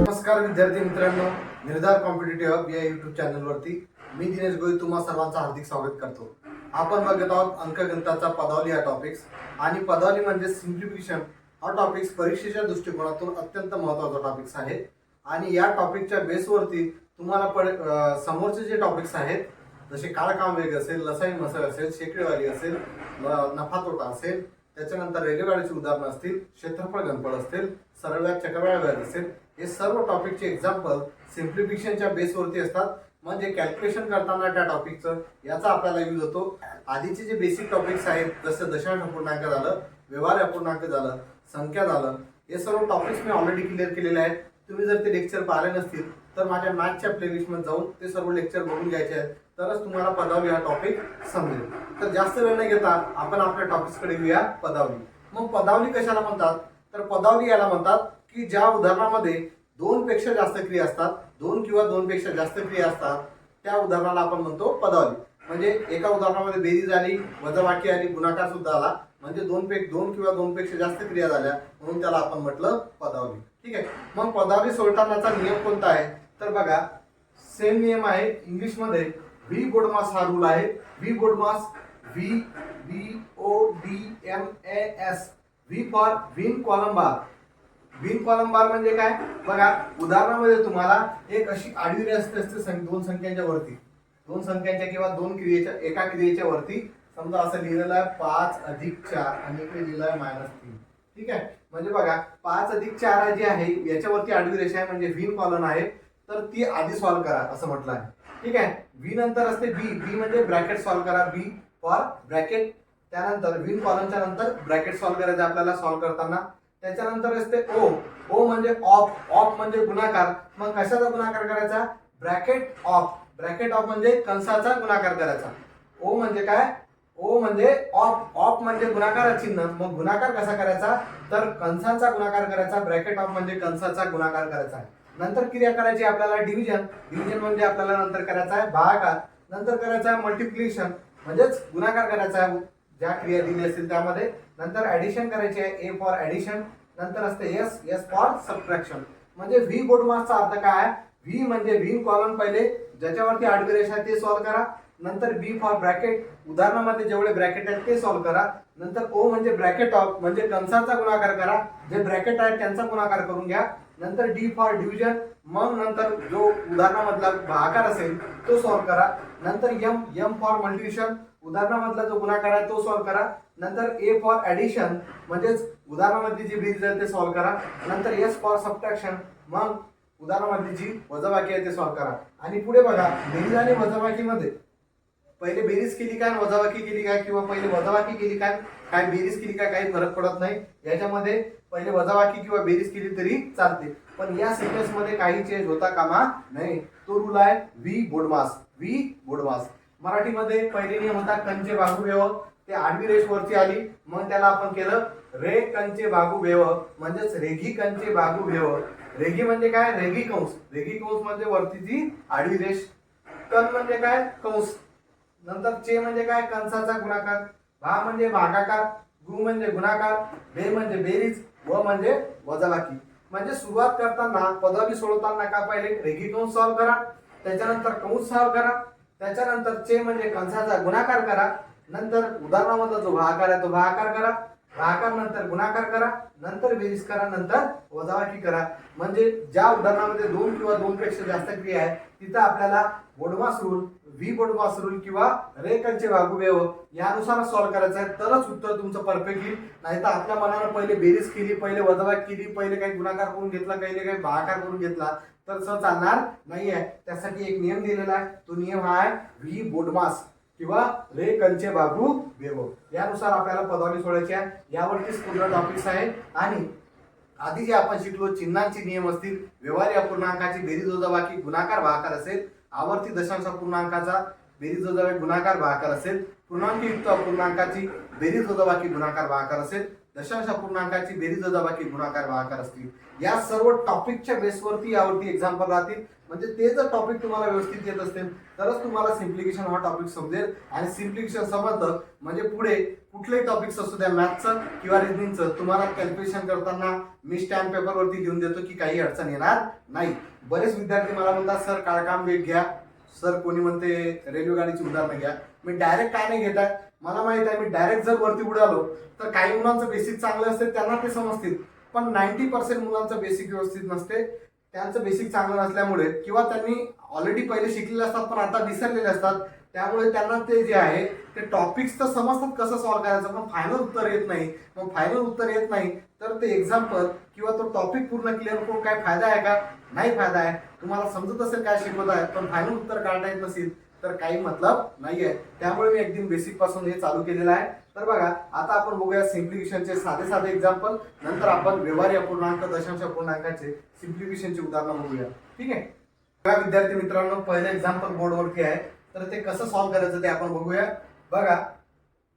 नमस्कार विद्यार्थी मित्रांनो, निर्धार कॉम्पिटिटिव्ह हब या यूट्यूब चॅनलवरती मी दिनेश गोई तुम्हा सर्वांचं हार्दिक स्वागत करतो. आपण बघत आहोत अंकगणिताचा पदावली हा टॉपिक्स. आणि पदावली म्हणजे सिम्प्लिफिकेशन हा टॉपिक्स परीक्षेच्या दृष्टिकोनातून अत्यंत महत्त्वाचा टॉपिक्स आहे. आणि या टॉपिकच्या बेसवरती तुम्हाला समोरचे जे टॉपिक्स आहेत जसे काळकाम वेग असेल, लसाई मसळ असेल, शेकडेवारी असेल, नफा तोटा असेल, त्याच्यानंतर रेल्वेगाडीची उदाहरणं असतील, क्षेत्रफळ घनफळ असतील, सरळ व्याज चक्रवाढ व्याज असेल, हे सर्व टॉपिकचे एक्झाम्पल सिम्प्लिफिकेशनच्या बेसवरती असतात. म्हणजे कॅल्क्युलेशन करताना त्या टॉपिकचं याचा आपल्याला यूज होतो. आधीचे जे बेसिक टॉपिक्स आहेत जसं दशांश अपूर्णांक झालं, व्यवहार्य अपूर्णांक झालं, संख्या झालं, हे सर्व टॉपिक्स मी ऑलरेडी क्लिअर केलेले आहेत. तुम्ही जर ते लेक्चर पाहिले नसतील तर माझ्या मॅथच्या प्लेलिस्टमध्ये जाऊन ते सर्व लेक्चर बघून घ्यायचे आहेत, तरच तुम्हाला पदावली हा टॉपिक समजेल. तर जास्त वेळ न घेता आपण आपल्या टॉपिक्सकडे येऊया. पदावली. मग पदावली कशाला म्हणतात? तर पदावली याला म्हणतात की ज्या उदाहरणामध्ये दोन पेक्षा जास्त क्रिया असतात, दोन किंवा दोन पेक्षा जास्त क्रिया असतात, त्या उदाहरणाला आपण म्हणतो पदावली. म्हणजे एका उदाहरणामध्ये बेरीज आली, वजाबाकी आली, गुणाकार सुद्धा आला, म्हणजे दोन किंवा दोन पेक्षा जास्त क्रिया झाल्या म्हणून त्याला आपण म्हटलं पदावली. ठीक आहे. मग पदावली सोडवण्याचा नियम कोणता आहे? तर बघा, सेम नियम आहे इंग्लिशमध्ये. व्ही बोडमास हा रूल आहे. V BODMAS, VBODMAS, V for vinculum bar. Vinculum bar म्हणजे काय? बघा, उदाहरणामध्ये तुम्हाला एक अशी आडवी रेष असते दोन संख्यांच्या वरती, दोन संख्यांच्या किंवा दोन क्रियेच्या एका क्रियेच्या वरती. समजा असं लिहिलेलं आहे 5 अधिक 4 आणि इकडे लिहिलं आहे -3. ठीक आहे. म्हणजे बघा, 5 अधिक 4 जी आहे याच्यावरती आडवी रेषा आहे म्हणजे व्हीन कॉलम आहे, तर ती आधी सॉल्व्ह करा असं म्हटलं आहे. ठीक आहे. व्ही नंतर असते बी म्हणजे ब्रॅकेट सॉल्व्ह करा, बी फॉर ब्रॅकेट. त्यानंतर व्हीन कॉलमच्या नंतर ब्रॅकेट सॉल्व्ह करायचं आपल्याला सॉल्व्ह करताना. त्याच्यानंतर असते ओ म्हणजे ऑफ म्हणजे गुणाकार. मग कशाचा गुणाकार करायचा? ब्रॅकेट ऑफ म्हणजे कंसाचा गुणाकार करायचा. ओ म्हणजे काय? ओ म्हणजे ऑफ म्हणजे गुणाकार चिन्ह. मग गुणाकार कसा करायचा? तर कंसाचा गुणाकार करायचा. ब्रॅकेट ऑफ म्हणजे कंसाचा गुणाकार करायचा. नंतर क्रिया करायची आपल्याला डिव्हिजन म्हणजे आपल्याला नंतर करायचा आहे भागाकार. नंतर करायचा आहे मल्टिप्लिकेशन म्हणजेच गुणाकार करायचा आहे ज्या क्रिया दिली असतील त्यामध्ये. नंतर ऍडिशन करायची आहे, ए फॉर ऍडिशन. नंतर असते एस फॉर सबट्रॅक्शन. म्हणजे व्ही बोडमासचा अर्थ काय आहे? व्ही म्हणजे व्हीन कॉलम पहिले ज्याच्यावरती आडवी रेषा आहे ते सॉल्व्ह करा. नंतर बी फॉर ब्रॅकेट, उदाहरणामध्ये जेवढे ब्रॅकेट आहेत ते सॉल्व्ह करा. नंतर ओ म्हणजे ब्रॅकेट ऑफ म्हणजे कंसाचा गुणाकार करा, जे ब्रॅकेट आहेत त्यांचा गुणाकार करून घ्या. नंतर डी फॉर डिव्हिजन, मग नंतर जो उदाहरणामधला भागाकार असेल तो सॉल्व्ह करा. नंतर एम फॉर मल्टिप्लिकेशन, उदाहरणामधला जो गुणाकार आहे तो सॉल्व्ह करा. नंतर ए फॉर ऍडिशन म्हणजेच उदाहरणामधली जी बेरीज आहे ते सॉल्व्ह करा. नंतर एस फॉर सबट्रॅक्शन, मग उदाहरणामधली जी वजाबाकी आहे ते सॉल्व्ह करा. आणि पुढे बघा, बेरीज आणि वजाबाकीमध्ये पहिले बेरीज केली काय, वजाबाकी केली काय, किंवा पहिले वजाबाकी केली काय, काय बेरीज केली काय, काही फरक पडत नाही. याच्यामध्ये पहिले वजाबाकी किंवा बेरीज केली तरी चालते, पण या सिक्वेन्स मध्ये काही चेंज होता कामा नाही. तो रूल आहे व्ही बोडमास. मराठीमध्ये पहिले नियम होता कंचे बाहू व्यव. ते आडवी रेष वरती आली, मग त्याला आपण केलं रे कंचे बाहू व्यव म्हणजेच रेघी कंचे बाहू व्यव. रेघी म्हणजे काय? रेघी कंस. रेघी कंस म्हणजे वरतीची आडवी रेष. कण म्हणजे काय? कंस. नंतर चे म्हणजे काय? कंसाचा गुणाकार. भा म्हणजे भागाकार. गु म्हणजे गुणाकार. बे म्हणजे बेरीज. व म्हणजे वजाबाकी. म्हणजे सुरुवात करताना पदावली सोडवताना का पहिले रेघी कंस सॉल्व्ह करा, त्याच्यानंतर कंस सॉल्व्ह करा, त्याच्यानंतर चे म्हणजे कंसाचा गुणाकार करा, नंतर उदाहरणामधला जो भागाकार आहे तो भागाकार करा, भागाकार नंतर गुणाकार करा, नंतर बेरीज करा, नंतर वजाबाकी करा. म्हणजे ज्या उदाहरणामध्ये दोन किंवा दोन पेक्षा जास्त क्रिया आहे तिथं आपल्याला BODMAS rule, V BODMAS rule किंवा रे कंचे बाहू व्यव यानुसार सॉल्व्ह करायचं आहे, तरच उत्तर तुमचं परफेक्ट येईल. नाहीतर आपल्या मनानं पहिले बेरीज केली, पहिले वजाबाकी केली, पहिले काही गुणाकार करून घेतला, काही भागाकार करून घेतला तर चालणार नाहीये. त्यासाठी एक नियम दिलेला आहे, तो नियम हा आहे व्ही बोडमास किंवा रे कंचे बाहू व्यव. यानुसार आपल्याला पदावली सोडायची आहे. यावरतीच पूर्ण टॉपिक्स आहे. आणि आधी जे आपण शिकलो चिन्हांचे नियम असतील, व्यवहार्य अपूर्णांकाची बेरीज वजाबाकी गुणाकार भागाकार असेल, आवर्ती दशांश अपूर्णांकाचा बेरीज वजाबाकी गुणाकार भागाकार असेल, पूर्णांकयुक्त अपूर्णांकाची बेरीज वजाबाकी गुणाकार भागाकार असेल, दशांश अपूर्णांकाची बेरीज वजाबाकी गुणाकार भागाकार असतील. या सर्व टॉपिकच्या बेसवरती यावरती एक्झाम्पल राहतील. म्हणजे ते जर टॉपिक तुम्हाला व्यवस्थित येत असतील तरच तुम्हाला सिम्प्लिफिकेशन हा टॉपिक समजेल. आणि सिम्प्लिफिकेशन समजलं म्हणजे पुढे कुठलेही टॉपिक्स असू द्या, मॅथ्सचं किंवा रिजनिंगचं, तुम्हाला कॅल्क्युलेशन करताना मी स्टॅम्प पेपरवरती लिहून देतो की काही अडचण येणार नाही. बरेच विद्यार्थी मला म्हणतात सर काळकाम वेग घ्या, सर कोणी म्हणते रेल्वे गाडीची उदाहरणं घ्या. मी डायरेक्ट काय नाही घेत आहे, मला माहित आहे मी डायरेक्ट जर वरती उडालो तर काही मुलांचं बेसिक चांगलं असते, त्यांना ते समजतील, पण 90% मुलांचं बेसिक व्यवस्थित नसते. त्यांचं बेसिक चांगलं नसल्यामुळे किंवा त्यांनी ऑलरेडी पहिले शिकलेले असतात पण आता विसरलेले असतात, त्यामुळे त्यांना ते जे आहे ते टॉपिक्स तर समजतात कसं सॉल्व्ह करायचं, पण फायनल उत्तर येत नाही. मग फायनल उत्तर येत नाही तर ते एक्झाम्पल किंवा तो टॉपिक पूर्ण क्लिअर करून काय फायदा आहे का? नाही फायदा आहे. तुम्हाला समजत असेल काय शिकवत आहे पण फायनल उत्तर काढता येत नसेल तर काही मतलब नाहीये. त्यामुळे मी एकदम बेसिक पासून हे चालू केलेलं आहे. तर बघा आता आपण बघूया सिम्प्लिफिकेशनचे साधे साधे एक्झाम्पल, नंतर आपण व्यवहार्य अपूर्णांक, दशांश अपूर्णांकाचे सिम्प्लिफिकेशनची उदाहरणं बघूया. ठीक आहे. बघा विद्यार्थी मित्रांनो, पहिलं एक्झाम्पल बोर्डवरती आहे, तर ते कसं सॉल्व्ह करायचं ते आपण बघूया. बघा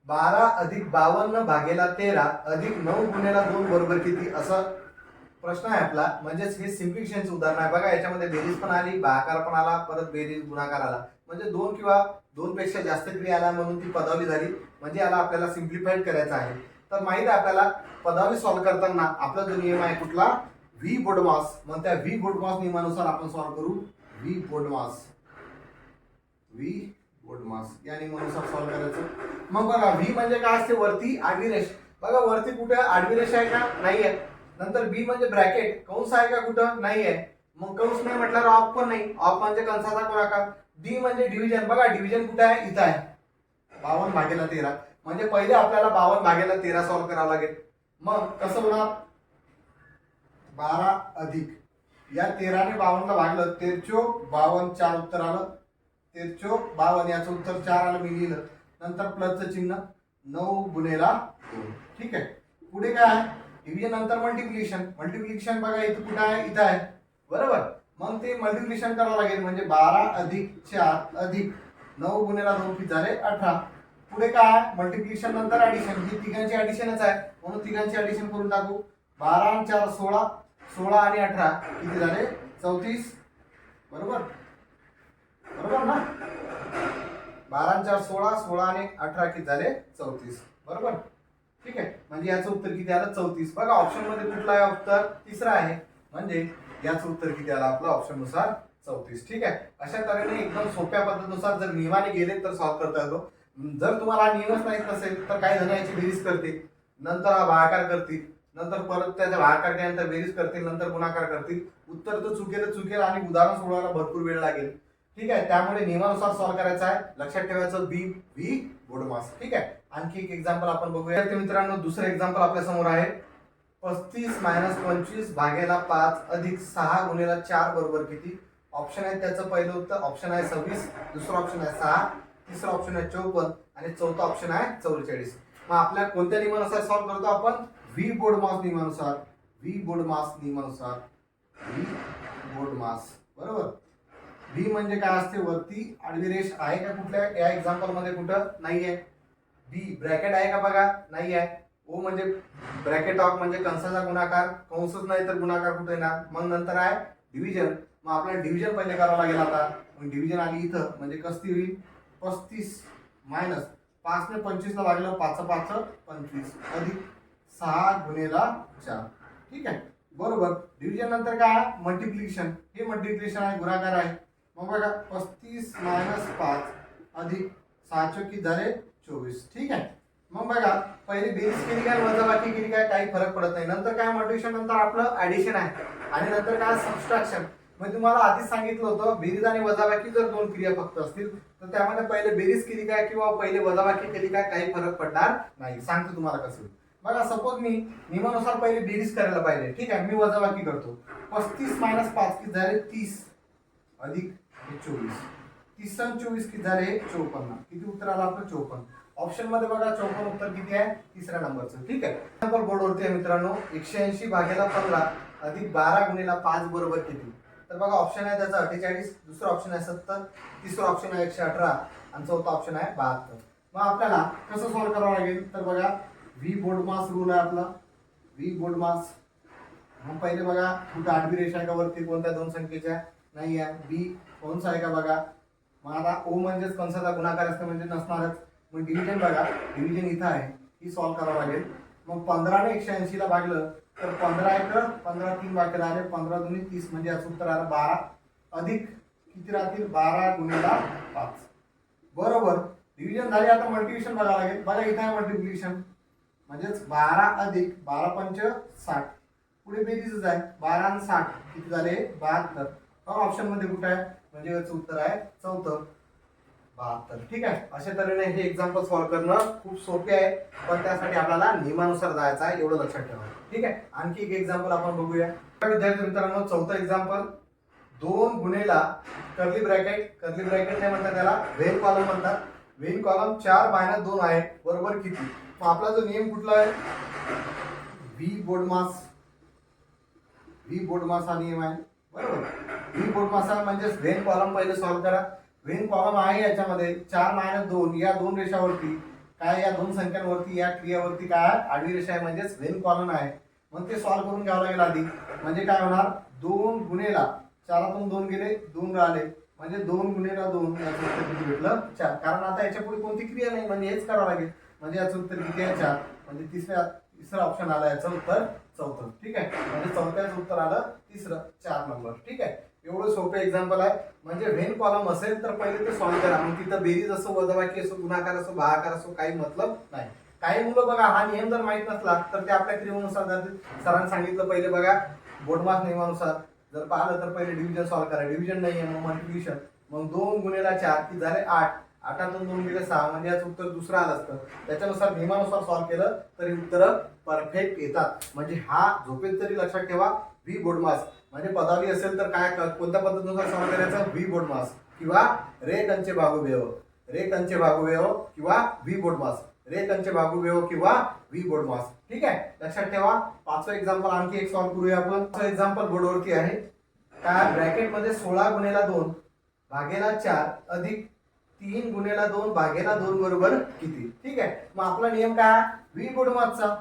12 अधिक 52 भागेला 13 अधिक 9 गुणेला 2 बरोबर किती, असा प्रश्न आहे आपला. म्हणजेच हे सिम्प्लिफिकेशनचं उदाहरण आहे. बघा याच्यामध्ये बेरीज पण आली, भागाकार पण आला, परत बेरीज गुणाकार आला, म्हणजे 2 किंवा 2 पेक्षा जास्त क्रिया आला म्हणून ती पदावली झाली. म्हणजे याला आपल्याला सिम्प्लिफाईड करायचं आहे. तर माहिती आहे आपल्याला पदावली सॉल्व्ह करताना आपला जो नियम आहे कुठला, व्ही बोडमास. मग त्या व्ही बोडमास नियमानुसार आपण सॉल्व्ह करू. व्ही बोडमास या नियमानुसार सॉल्व्ह करायचं. मग बघा व्ही म्हणजे काय असते, वरती आडवी रेष. बघा वरती कुठे आडवी रेष आहे का? नाहीये. नंतर बी म्हणजे ब्रॅकेट, कंस आहे का? कुठं नाहीये. मग कंस नाही म्हटल्यावर ऑफ पण नाही, ऑफ म्हणजे कंसाचा गुणाकार. डी म्हणजे डिव्हिजन. बघा डिव्हिजन कुठे आहे? इथं आहे, 52 भागेला 13. म्हणजे पहिले आपल्याला 52 भागेला 13 सॉल्व्ह करावं लागेल. मग कसं होणार, 12 अधिक या 13 ने 52 ला भागलं, 13 52, 4 उत्तर आलं. 13 52 याचं उत्तर 4 आलं, मी लिहिलं. नंतर प्लसचं चिन्ह, 9 गुणेला 2. ठीक आहे. पुढे काय आहे, डिव्हिजन नंतर मल्टिप्लिकेशन. मल्टिप्लिकेशन बघा इथं कुठं आहे? इथं आहे, बरोबर. मग ते मल्टिप्लिकेशन करावं लागेल, म्हणजे 12 अधिक 4 अधिक 9 गुणेला 2 किती झाले? 18. पुढे काय आहे, मल्टिप्लिकेशन नंतर ऍडिशन. ही तिघांची ऍडिशनच आहे म्हणून तिघांची ऍडिशन करून टाकू. 12 आणि 4 16, 16 आणि 18 किती झाले? 34. बरोबर ना. 12 आणि 4 16, 16 आणि 18 किती झाले? 34. बरोबर. ठीक आहे. म्हणजे याचं उत्तर किती आलं? 34. बघा ऑप्शन मध्ये कुठला आहे उत्तर? तिसरा आहे. म्हणजे याचं उत्तर किती आलं आपलं ऑप्शन नुसार? 34. ठीक आहे. अशा तऱ्हेने एकदम सोप्या पद्धतीनुसार जर नियमाने गेले तर सॉल्व्ह करता येतो. जर तुम्हाला नियमच माहित नसेल तर काही जण याची बेरीज करतील, नंतर हा भागाकार करतील, नंतर परत त्याचा भागाकार केल्यानंतर बेरीज करतील, नंतर गुणाकार करतील. उत्तर तर चुकेल आणि उदाहरण सोडवायला भरपूर वेळ लागेल. ठीक आहे. त्यामुळे नियमानुसार सॉल्व्ह करायचं आहे. लक्षात ठेवायचं व्ही बोडमास. ठीक आहे. आणखी एक एक्झाम्पल आपण बघूया मित्रांनो. दुसरं एक्झाम्पल आपल्या समोर आहे. 35 - 25 भागेला 5 अधिक 6 गुणेला 4 बरोबर किती. ऑप्शन आहे त्याचं पहिलं उत्तर, ऑप्शन आहे 26, दुसरं ऑप्शन आहे 6, तिसरं ऑप्शन आहे 54 आणि चौथा ऑप्शन आहे 44. मग आपल्या कोणत्या नियमानुसार सॉल्व्ह करतो आपण? व्ही बोडमास नियमानुसार. बरोबर. व्ही म्हणजे काय असते, वरती आडवी रेष आहे का कुठल्या या एक्झाम्पल मध्ये? कुठं नाहीये. बी ब्रॅकेट आहे का? बघा नाही आहे. ओ म्हणजे ब्रॅकेट ऑफ म्हणजे कंसाचा गुणाकार, कंसच नाही तर गुणाकार कुठे येणार. मग नंतर आहे डिव्हिजन. मग आपल्याला डिव्हिजन पहिले करावं लागेल. आता मग डिव्हिजन आली इथं, म्हणजे कसती होईल? 35 मायनस 5 ने 25 ला लागलं, 5 5 25 अधिक 6 गुणेला 4. ठीक आहे. बरोबर. डिव्हिजन नंतर काय? मल्टिप्लिकेशन. हे मल्टिप्लिकेशन आहे, गुणाकार आहे. मग बघा 35 - 5 अधिक 6 किती झाले? 24. ठीक आहे. मग बघा पहिले बेरीज केली काय, वजाबाकी केली काय, काही फरक पडत नाही. नंतर काय, मल्टिप्लिकेशन नंतर आपलं ऍडिशन आहे आणि नंतर काय, सबट्रॅक्शन. म्हणजे तुम्हाला आधीच सांगितलं होतं बेरीज आणि वजाबाकी जर दोन क्रिया फक्त असतील तर त्यामध्ये पहिले बेरीज केली काय किंवा पहिले वजाबाकी केली काय, काही फरक पडणार नाही. सांगतो तुम्हाला कसं. बघा सपोज मी नियमानुसार पहिले बेरीज करायला पाहिजे. ठीक आहे. मी वजाबाकी करतो. 35 - 5 किती झाले? 30 अधिक 24. 30 आणि 24 किती झाले? 54. किती उत्तर आलं आपलं? 54. ऑप्शन मध्ये बघा 54 उत्तर किती आहे? तिसऱ्या नंबरचं. ठीक आहे. नंबर बोर्डवरती आहे मित्रांनो. 180 भागेला 15 अधिक 12 गुणेला 5 बरोबर किती. तर बघा ऑप्शन आहे त्याचा 48, दुसरं ऑप्शन आहे 70, तिसरं ऑप्शन आहे 118 आणि चौथा ऑप्शन आहे 72. मग आपल्याला कसं सॉल्व्ह करावं लागेल, तर बघा व्ही बोडमास रूल आहे आपला. V BODMAS. मग पहिले बघा कुठं आडवी रेषा आहे का वरती, कोणत्या दोन संख्येच्या? नाही आहे. बी कंस आहे का बघा. मग आता ओ म्हणजेच कंसाचा गुणाकार असतं म्हणजे नसणारच. मग डिव्हिजन बघा, डिव्हिजन इथं आहे ही सॉल्व्ह करावं लागेल. मग 15 ने 180 ला भागलं तर 15 3 बाकी राहिले, 15 दुनी 30 म्हणजे याचं उत्तर आलं 12 अधिक किती राहतील 12 गुणिले 5 बरोबर. डिव्हिजन झाले. आता मल्टिप्लिकेशन बघावं लागेल. बघा इथे आहे मल्टिप्लिकेशन म्हणजेच 12 अधिक 12 पंच 60 पुढे बेरीजच आहे 12 आणि 60 किती झाले 72. ऑप्शन मध्ये कुठे आहे म्हणजे याचं उत्तर आहे चौथं 72. ठीक आहे. अशा तऱ्हेने हे एक्झाम्पल सॉल्व्ह करणं खूप सोपे आहे, पण त्यासाठी आपल्याला नियमानुसार जायचं आहे एवढं लक्षात ठेवा. ठीक आहे. आणखी एक एक्झाम्पल आपण बघूया. विद्यार्थी मित्रांनो चौथं एक्झाम्पल 2 गुणेला कर्ली ब्रॅकेट नाही म्हणतात त्याला व्हेन कॉलम म्हणतात. व्हेन कॉलम 4 - 2 आहे बरोबर किती. मग आपला जो नियम कुठला आहे व्ही बोर्डमास हा नियम आहे बरोबर. व्ही बोर्डमास म्हणजे व्हेन कॉलम पहिले सॉल्व्ह करा. व्हेन कॉलम आहे याच्यामध्ये 4 - 2 या दोन रेषावरती काय या दोन संख्यांवरती या क्रियावरती काय आडवी रेषा आहे म्हणजेच व्हेन कॉलम आहे. मग ते सॉल्व्ह करून घ्यावं लागेल आधी. म्हणजे काय होणार 2 गुणेला 4तून 2 गेले 2 राहिले म्हणजे 2 गुणेला 2 याचं उत्तर किती भेटलं 4. कारण आता याच्या पुढे कोणती क्रिया नाही म्हणजे हेच करावं लागेल म्हणजे याचं उत्तर किती आहे 4. म्हणजे तिसरा ऑप्शन आला याचं उत्तर चौथं. ठीक आहे. म्हणजे चौथ्याचं उत्तर आलं तिसरं 4 नंबर. ठीक आहे. एवढं सोपं एक्झाम्पल आहे. म्हणजे व्हेन कॉलम असेल तर पहिले ते सॉल्व्ह करा. मग तिथं बेरीज असो वजाबाकी असो गुणाकार असो भागाकार असो काही मतलब नाही. काही मुलं बघा हा नियम जर माहित नसला तर ते आपल्या क्रियेनुसार जातील. सरांनी सांगितलं पहिले बघा बोर्डमास नियमानुसार जर पाहिलं तर पहिले डिव्हिजन सॉल्व्ह करा. डिव्हिजन नाही आहे मग मल्टिप्लिकेशन. मग 2 गुणेला 4 की झाले 8 8तून 2 गेले 6 म्हणजे याचं उत्तर दुसरं आलं असतं. त्याच्यानुसार नियमानुसार सॉल्व्ह केलं तरी उत्तर परफेक्ट येतात. म्हणजे हा झोपेत तरी लक्षात ठेवा व्ही बोर्डमास म्हणजे पदावली असेल तर काय कोणत्या पद्धतीनुसार सॉल्व्ह करायचं व्ही बोर्डमास किंवा रे कंचे भागुव्यव किंवा व्ही बोर्डमास किंवा व्ही बोर्डमास. ठीक आहे. लक्षात ठेवा. पाचवं एक्झाम्पल आणखी एक सॉल्व्ह करूया आपण. पाचवं एक्झाम्पल बोर्डवरती आहे काय ब्रॅकेट मध्ये 16 गुणेला 2 भागेला 4 अधिक 3 गुणेला 2 भागेला 2 बरोबर किती. ठीक आहे. मग आपला नियम काय व्ही बोर्डमासचा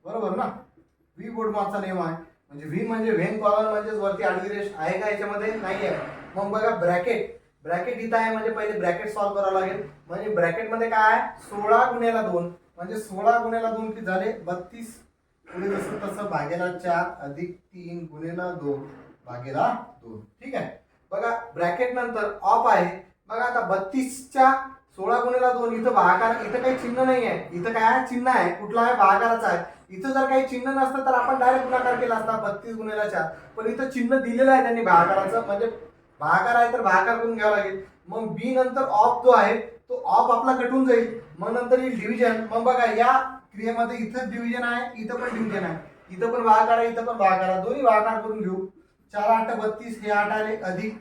बरोबर ना. व्ही बोर्डमासचा नियम आहे म्हणजे व्ही म्हणजे व्हेन कॉलम म्हणजे वरती आडवी रेष आहे का याच्यामध्ये नाही आहे. मग बघा ब्रॅकेट इथं आहे म्हणजे पहिले ब्रॅकेट सॉल्व्ह करावं लागेल. म्हणजे ब्रॅकेट मध्ये काय आहे 16 गुणेला 2 म्हणजे 16 गुणेला 2 किती झाले 32 पुढे जसं तसं भागेला 4 अधिक 3 गुणेला 2 भागेला 2. ठीक आहे. बघा ब्रॅकेट नंतर ऑफ आहे. बघा आता 32च्या 16 गुणेला 2 इथं भागाकार इथं काही चिन्ह नाही आहे. इथं काय चिन्ह आहे कुठला आहे भागाकाराचा आहे. इथं जर काही चिन्ह नसतं तर आपण डायरेक्ट गुणाकार केला असता 32 गुणेला 4. पण इथं चिन्ह दिलेलं आहे त्यांनी भागाकाराचं म्हणजे भागाकार आहे तर भागाकार करून घ्यावा लागेल. मग बी नंतर ऑफ जो आहे तो ऑफ आपला कटून जाईल. मग नंतर येईल डिव्हिजन. मग बघा या क्रियेमध्ये इथं डिव्हिजन आहे इथं पण डिव्हिजन आहे. इथं पण भागाकार आहे इथं पण भागाकार आहे. दोन्ही भागाकार करून घेऊ. 4 8 32 हे 8 आले अधिक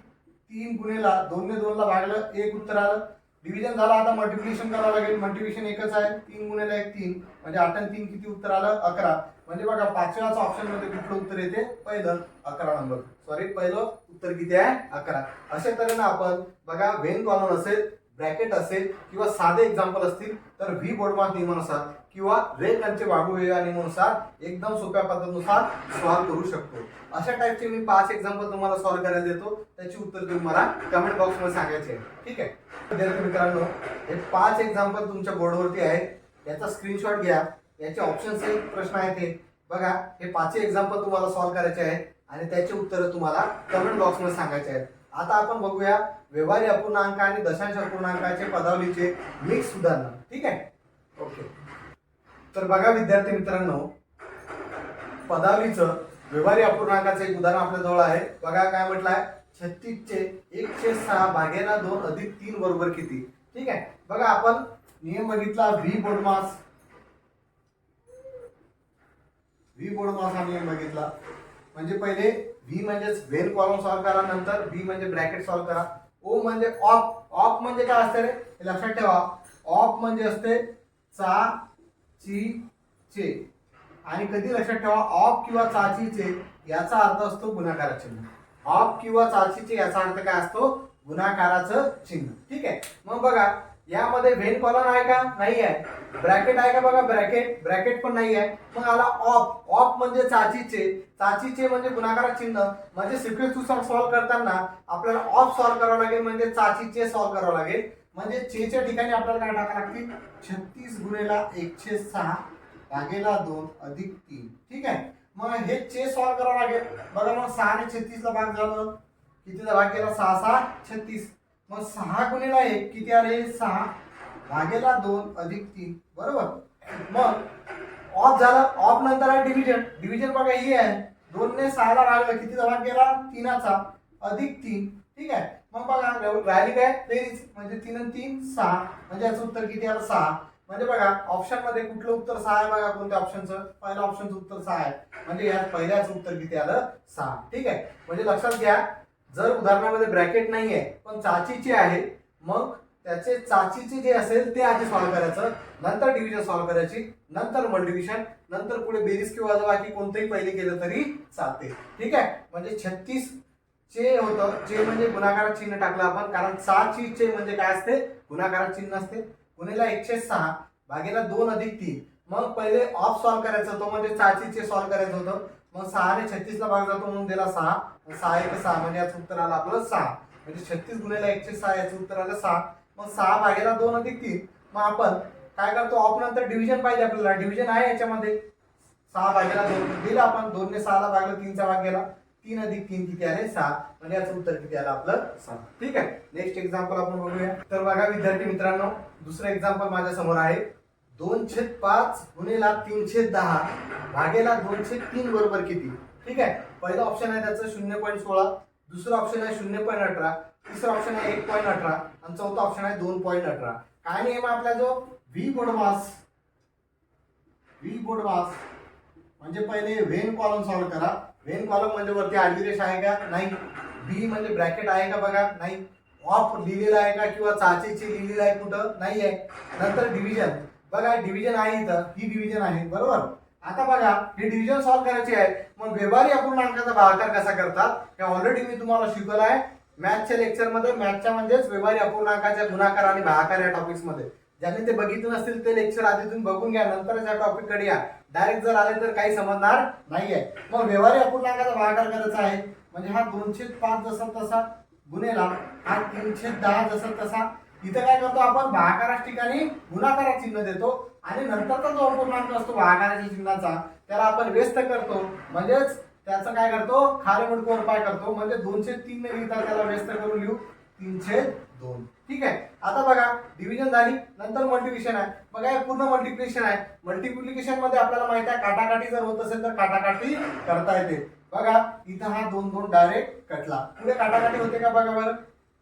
3 गुणेला 2 ने 2 ला भागलं 1 उत्तर आलं. डिव्हिजन झाला. आता मल्टिप्लिकेशन करावं लागेल. मल्टिप्लिकेशन एकच आहे 3 गुणेला 1 3 म्हणजे 8 आणि 3 किती उत्तर आलं 11. म्हणजे बघा पाचव्याचा ऑप्शन मध्ये कुठलं उत्तर येते पहिलं 11 नंबर. सॉरी पहिलं उत्तर किती आहे 11. अशा तऱ्हेने आपण बघा व्हेन कॉलम असेल ब्रॅकेट असेल किंवा साधे एक्झाम्पल असतील तर व्ही बोर्डमास नियमानुसार किंवा रे कंचे भागुव्यव नियमानुसार एकदम सोप्या पद्धतीनुसार सॉल्व्ह करू शकतो. अशा टाइपचे मी 5 एक्झाम्पल तुम्हाला सॉल्व्ह करायला देतो. त्याची उत्तर तुम्ही मला कमेंट बॉक्स मध्ये सांगायचे आहे. ठीक आहे. विद्यार्थी मित्रांनो हे 5 एक्झाम्पल तुमच्या बोर्डवरती आहेत. याचा स्क्रीनशॉट घ्या. याचे ऑप्शन सहित प्रश्न आहेत हे बघा. हे 5 एक्झाम्पल तुम्हाला सॉल्व्ह करायचे आहेत आणि त्याचे उत्तर तुम्हाला कमेंट बॉक्स मध्ये सांगायचे आहेत. आता आपण बघूया व्यवहारी अपूर्णांक आणि दशांश अपूर्णांकाचे पदावलीचे मिक्स उदाहरण. ठीक आहे. ओके. तर बघा विद्यार्थी मित्रांनो पदावलीचं व्यवहारी अपूर्णांकाचं एक उदाहरण आपल्या जवळ आहे. बघा काय म्हटलंय 36 चे 1/6 भागेला 2 अधिक 3 बरोबर किती. ठीक आहे. बघा आपण नियम बघितला व्ही बोर्डमास हा नियम बघितला. म्हणजे पहिले व्ही म्हणजेच व्हेन कॉलम सॉल्व्ह करा नंतर व्ही म्हणजे ब्रॅकेट सॉल्व्ह करा. ओ म्हणजे ऑफ म्हणजे काय असते रे हे लक्षात ठेवा. ऑफ म्हणजे असते चा ची चे आणि कधी लक्षात ठेवा ऑफ किंवा चाचीचे याचा अर्थ असतो गुणाकाराचं चिन्ह. ऑफ किंवा चाचीचे याचा अर्थ काय असतो गुणाकाराचं चिन्ह. ठीक आहे. मग बघा यामध्ये व्हेन कॉलम आहे का नाही आहे. ब्रॅकेट आहे का बघा ब्रॅकेट पण नाही आहे. मग आला ऑफ म्हणजे चाचीचे म्हणजे गुणाकाराचं चिन्ह. म्हणजे सिक्वेन्स नुसार सॉल्व्ह करताना आपल्याला ऑफ सॉल्व्ह करावं लागेल म्हणजे चाचीचे सॉल्व्ह करावं लागेल. म्हणजे चेच्या ठिकाणी आपल्याला काय टाकावं लागतील 36 गुणिला 1/6 भागेला 2 अधिक 3. ठीक आहे. मग हे चे सॉल्व करावं लागेल. बघा मग 6 ने 36 ला भाग झालं, कितीचा भाग केला 6 6 36. मग 6 गुणिला 1 किती आले 6 भागेला 2 अधिक 3. बरोबर. मग ऑफ झालं. ऑफ नंतर आहे डिव्हिजन. डिव्हिजन बघा ही आहे, 2 ने 6 ला भागलं, कितीचा भाग केला 3चा अधिक 3. ठीक आहे. मग बघा राहिली काय बेरीज, म्हणजे 3 आणि 3 6, म्हणजे याचं उत्तर किती आलं 6. म्हणजे बघा ऑप्शन मध्ये कुठलं उत्तर 6 आहे बघा, कोणत्या ऑप्शनचं, पहिल्या ऑप्शनचं उत्तर 6 आहे. म्हणजे या पहिल्याचं उत्तर किती आलं 6. ठीक आहे. म्हणजे लक्षात घ्या, जर उदाहरणामध्ये ब्रॅकेट नाही आहे पण चाचीची आहे, मग त्याचे चाचीचे जे असेल ते आधी सॉल्व्ह करायचं, नंतर डिव्हिजन सॉल्व्ह करायची, नंतर मल्टिप्लिकेशन, नंतर पुढे बेरीज किंवा वजाबाकी कोणतंही पहिले केलं तरी चालते. ठीक आहे. म्हणजे 36 चे होतं, चे म्हणजे गुणाकारात चिन्ह टाकलं आपण, कारण 6 ची चे म्हणजे काय असते गुणाकारात चिन्ह असते. गुणिला 1/6 भागेला 2 अधिक 3. मग पहिले ऑफ सॉल्व्ह करायचं होतं, म्हणजे 6 चे सॉल्व्ह करायचं होतं. मग 6 ने 36 ला भाग जातो म्हणून दिला 6, 6 1 6, म्हणजे याचं उत्तर आलं आपलं 6. म्हणजे 36 गुणिला 1/6 याचं उत्तर आलं 6. मग 6 भागेला 2 अधिक 3. मग आपण काय करतो, ऑफ नंतर डिव्हिजन पाहिजे आपल्याला. डिव्हिजन आहे याच्यामध्ये, 6 भागेला 2 दिला आपण, 2 ने 6 ला भागलं, 3चा भाग गेला, 3 अधिक 3 किती आले 6. म्हणजे याचं उत्तर किती आलं आपलं 6. ठीक आहे. नेक्स्ट एक्झाम्पल आपण बघूया. तर बघा विद्यार्थी मित्रांनो, दुसरं एक्झाम्पल माझ्या समोर आहे. 2/5 गुणिला 3/10 भागेला 2/3 बरोबर किती. ठीक आहे. पहिलं ऑप्शन आहे त्याचं 0.16, दुसरं ऑप्शन आहे 0.18, तिसरं ऑप्शन आहे 1.18 आणि चौथा ऑप्शन आहे 2.18. काय नियम आहे आपला जो व्ही बोर्डमास म्हणजे पहिले व्हेन कॉलम सॉल्व्ह करा. व्हेन कॉलम म्हणजे वरती आडवी रेष आहे का नाही, बी म्हणजे ब्रॅकेट आहे का बघा नाही, ऑफ लिहिलेला आहे का किंवा चाचीची लिहिलेलं आहे कुठं नाही आहे. नंतर डिव्हिजन बघा, डिव्हिजन आहे इथं, ही डिव्हिजन आहे बरोबर. आता बघा हे डिव्हिजन सॉल्व्ह करायचे आहे. मग व्यवहारी अपूर्णांकाचा भागाकार कसा करतात हे ऑलरेडी मी तुम्हाला शिकवलं आहे मॅथच्या लेक्चर मध्ये. मॅथच्या म्हणजेच व्यवहारी अपूर्णांकाच्या गुणाकार आणि भागाकार या टॉपिक्स मध्ये. ज्यांनी ते बघितलं नसतील ते लेक्चर आधी तुम्ही बघून घ्या, नंतर या टॉपिक कडे या. डायरेक्ट जर आले तर काही समजणार नाहीये. मग व्यवहारी अपूर्णांकाचा भागाकार करायचा आहे, म्हणजे हा 2/5 जसा तसा गुणेला हा 3/10 जसा तसा. इथे काय करतो आपण, भागाकाराच्या ठिकाणी गुणाकारात चिन्ह देतो आणि नंतरचा जो अपूर्णांक असतो भागाकाराच्या चिन्हाचा त्याला आपण व्यस्त करतो, म्हणजेच त्याचं काय करतो खाली मुडको उपाय करतो. म्हणजे 2/3 ने लिहिता त्याला व्यस्त करून लिहू 3/2. ठीक आहे. आता बघा डिव्हिजन झाली, नंतर मल्टिप्लिकेशन आहे. बघा हे पूर्ण मल्टिप्लिकेशन आहे. मल्टिप्लिकेशन मध्ये आपल्याला माहिती आहे काटाकाटी जर होत असेल तर काटाकाटी करता येते. बघा इथं हा 2 डायरेक्ट कटला, पुढे काटाकाटी होते का बघा बरं.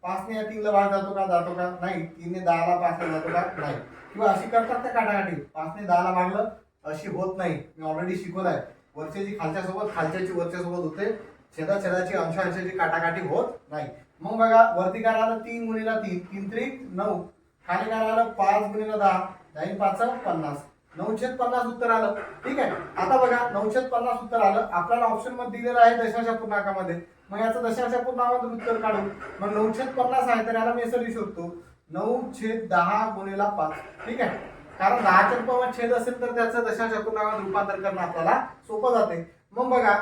5 ने या 3 ला भाग जातो का नाही, 3 ने 10 ला 5 ला जातो का नाही. किंवा अशी करतात त्या काटाकाटी, 5 ने 10 ला भागलं अशी होत नाही, मी ऑलरेडी शिकवलं आहे. वरच्याची खालच्या सोबत, खालच्याची वरच्या सोबत होते, छेदाछेदाची अंशांशाची काटाकाटी होत नाही. मग बघा वरती काय आलं 3 गुणिला 3, 3 त्रिक 9, खाली काय आलं 5 गुणिला 10, 10 5 50, 9/50 उत्तर आलं. ठीक आहे. आता बघा 9/50 उत्तर आलं. आपल्याला ऑप्शन मध्ये दिलेलं आहे दशांश पूर्णांकामध्ये, मग याचं दशांश पूर्णांकामध्ये उत्तर काढू. मग 9/50 आहे तर याला मी असं लिहू शकतो 9/10 गुणिला 5. ठीक आहे. कारण 10च्या रूपामध्ये छेद असेल तर त्याचं दशांश पूर्णांकात रूपांतर करणं आपल्याला सोपं जाते. मग बघा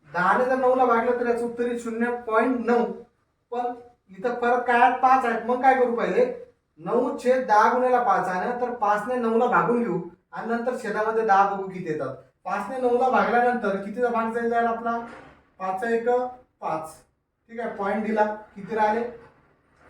10 ने जर 9 ला भागलं तर याचं उत्तर 0.9, पण इथं परत काय 5 आहेत. मग काय करू, पहिले 9/10 गुणिला 5 आहे ना, तर 5 ने 9 ला भागून घेऊ आणि नंतर छेदामध्ये 10 बघू किती येतात. 5 ने 9 ला भागल्यानंतर कितीचा भाग जाईल आपला 5 1 5. ठीक आहे. पॉईंट दिला, किती राहिले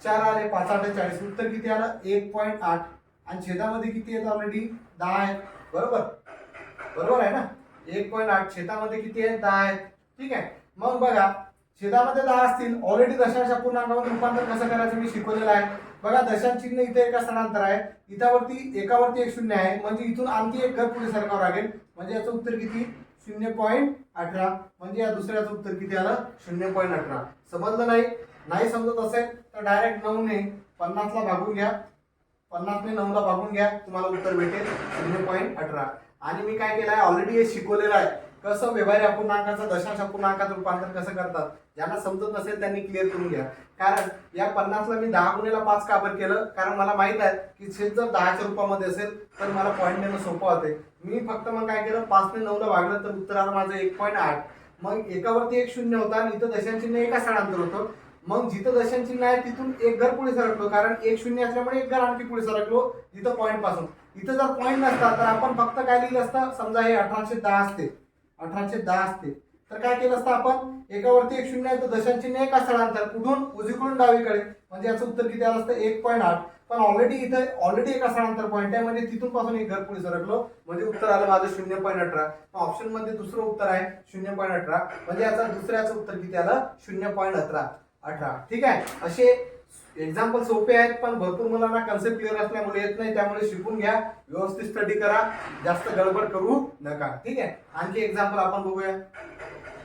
4 आले, 5 8 40, उत्तर किती आलं 1.8. आणि छेदामध्ये किती येतं ऑलरेडी 10 आहेत बरोबर आहे ना. 1.8 छेदामध्ये किती आहे 10 आहेत. ठीक आहे. मग बघा छेदामध्ये 10 असतील, ऑलरेडी दशांश पूर्णांकामध्ये रूपांतर कसं करायचं मी शिकवलेलं आहे. बघा दशांश चिन्ह इथे एका स्थानांतर आहे, इथावरती एकावरती 1 0 आहे, म्हणजे इथून आणखी एक घर पुढे सरकावं लागेल. म्हणजे याचं उत्तर किती 0.18. म्हणजे या दुसऱ्याचं उत्तर किती आलं 0.18. समजलं नाही समजत असेल तर डायरेक्ट 9 ने 50 ला भागून घ्या, 50 ने 9 ला भागून घ्या, तुम्हाला उत्तर भेटेल 0.18. आणि मी काय केलं आहे ऑलरेडी हे शिकवलेलं आहे कसं व्यवहारी अपूर्णांकाचं दशांश अपूर्णांकात रूपांतर कसं करतात. ज्यांना समजत नसेल त्यांनी क्लिअर करून घ्या. कारण या 50 ला मी 10 गुणिला 5 का बरं केलं, कारण मला माहित आहे की छेद जर 10च्या रूपामध्ये असेल तर मला पॉईंट देणं सोपं होते. मी फक्त मग काय केलं 5 ने 9 ला भागलं तर उत्तर आलं माझं 1.8. मग एकावरती 1 0 होता आणि इथं दशांश चिन्ह एका स्थानांतर होतं, मग जिथं दशांश चिन्ह आहे तिथून एक घर पुढे सरकलो, कारण एक शून्य असल्यामुळे एक घर आणखी पुढे सरकलो तिथं पॉईंट पासून. इथं जर पॉईंट नसता तर आपण फक्त काय लिहिलं असतं, समजा हे 1810 असते, 1810 असते तर काय केलं असतं आपण, एकावरती एक शून्य आहे तर दशांश चिन्ह एक स्थळांतर कुठून, उजवीकडून डावीकडे, म्हणजे याचं उत्तर किती आलं असतं 1.8. पण ऑलरेडी एका स्थळांतर पॉईंट आहे, म्हणजे तिथून पासून एक घर पुढे सरकलो, म्हणजे उत्तर आलं माझं 0.18. ऑप्शन मध्ये दुसरं उत्तर आहे 0.18, म्हणजे याचा दुसऱ्याचं उत्तर किती आलं 0.18. ठीक आहे. असे एक्झाम्पल सोपे आहेत, पण भरपूर मुलांना कन्सेप्ट क्लिअर असल्यामुळे येत नाही, त्यामुळे शिकून घ्या, व्यवस्थित स्टडी करा, जास्त गडबड करू नका. ठीक आहे. आणखी एक्झाम्पल आपण बघूया.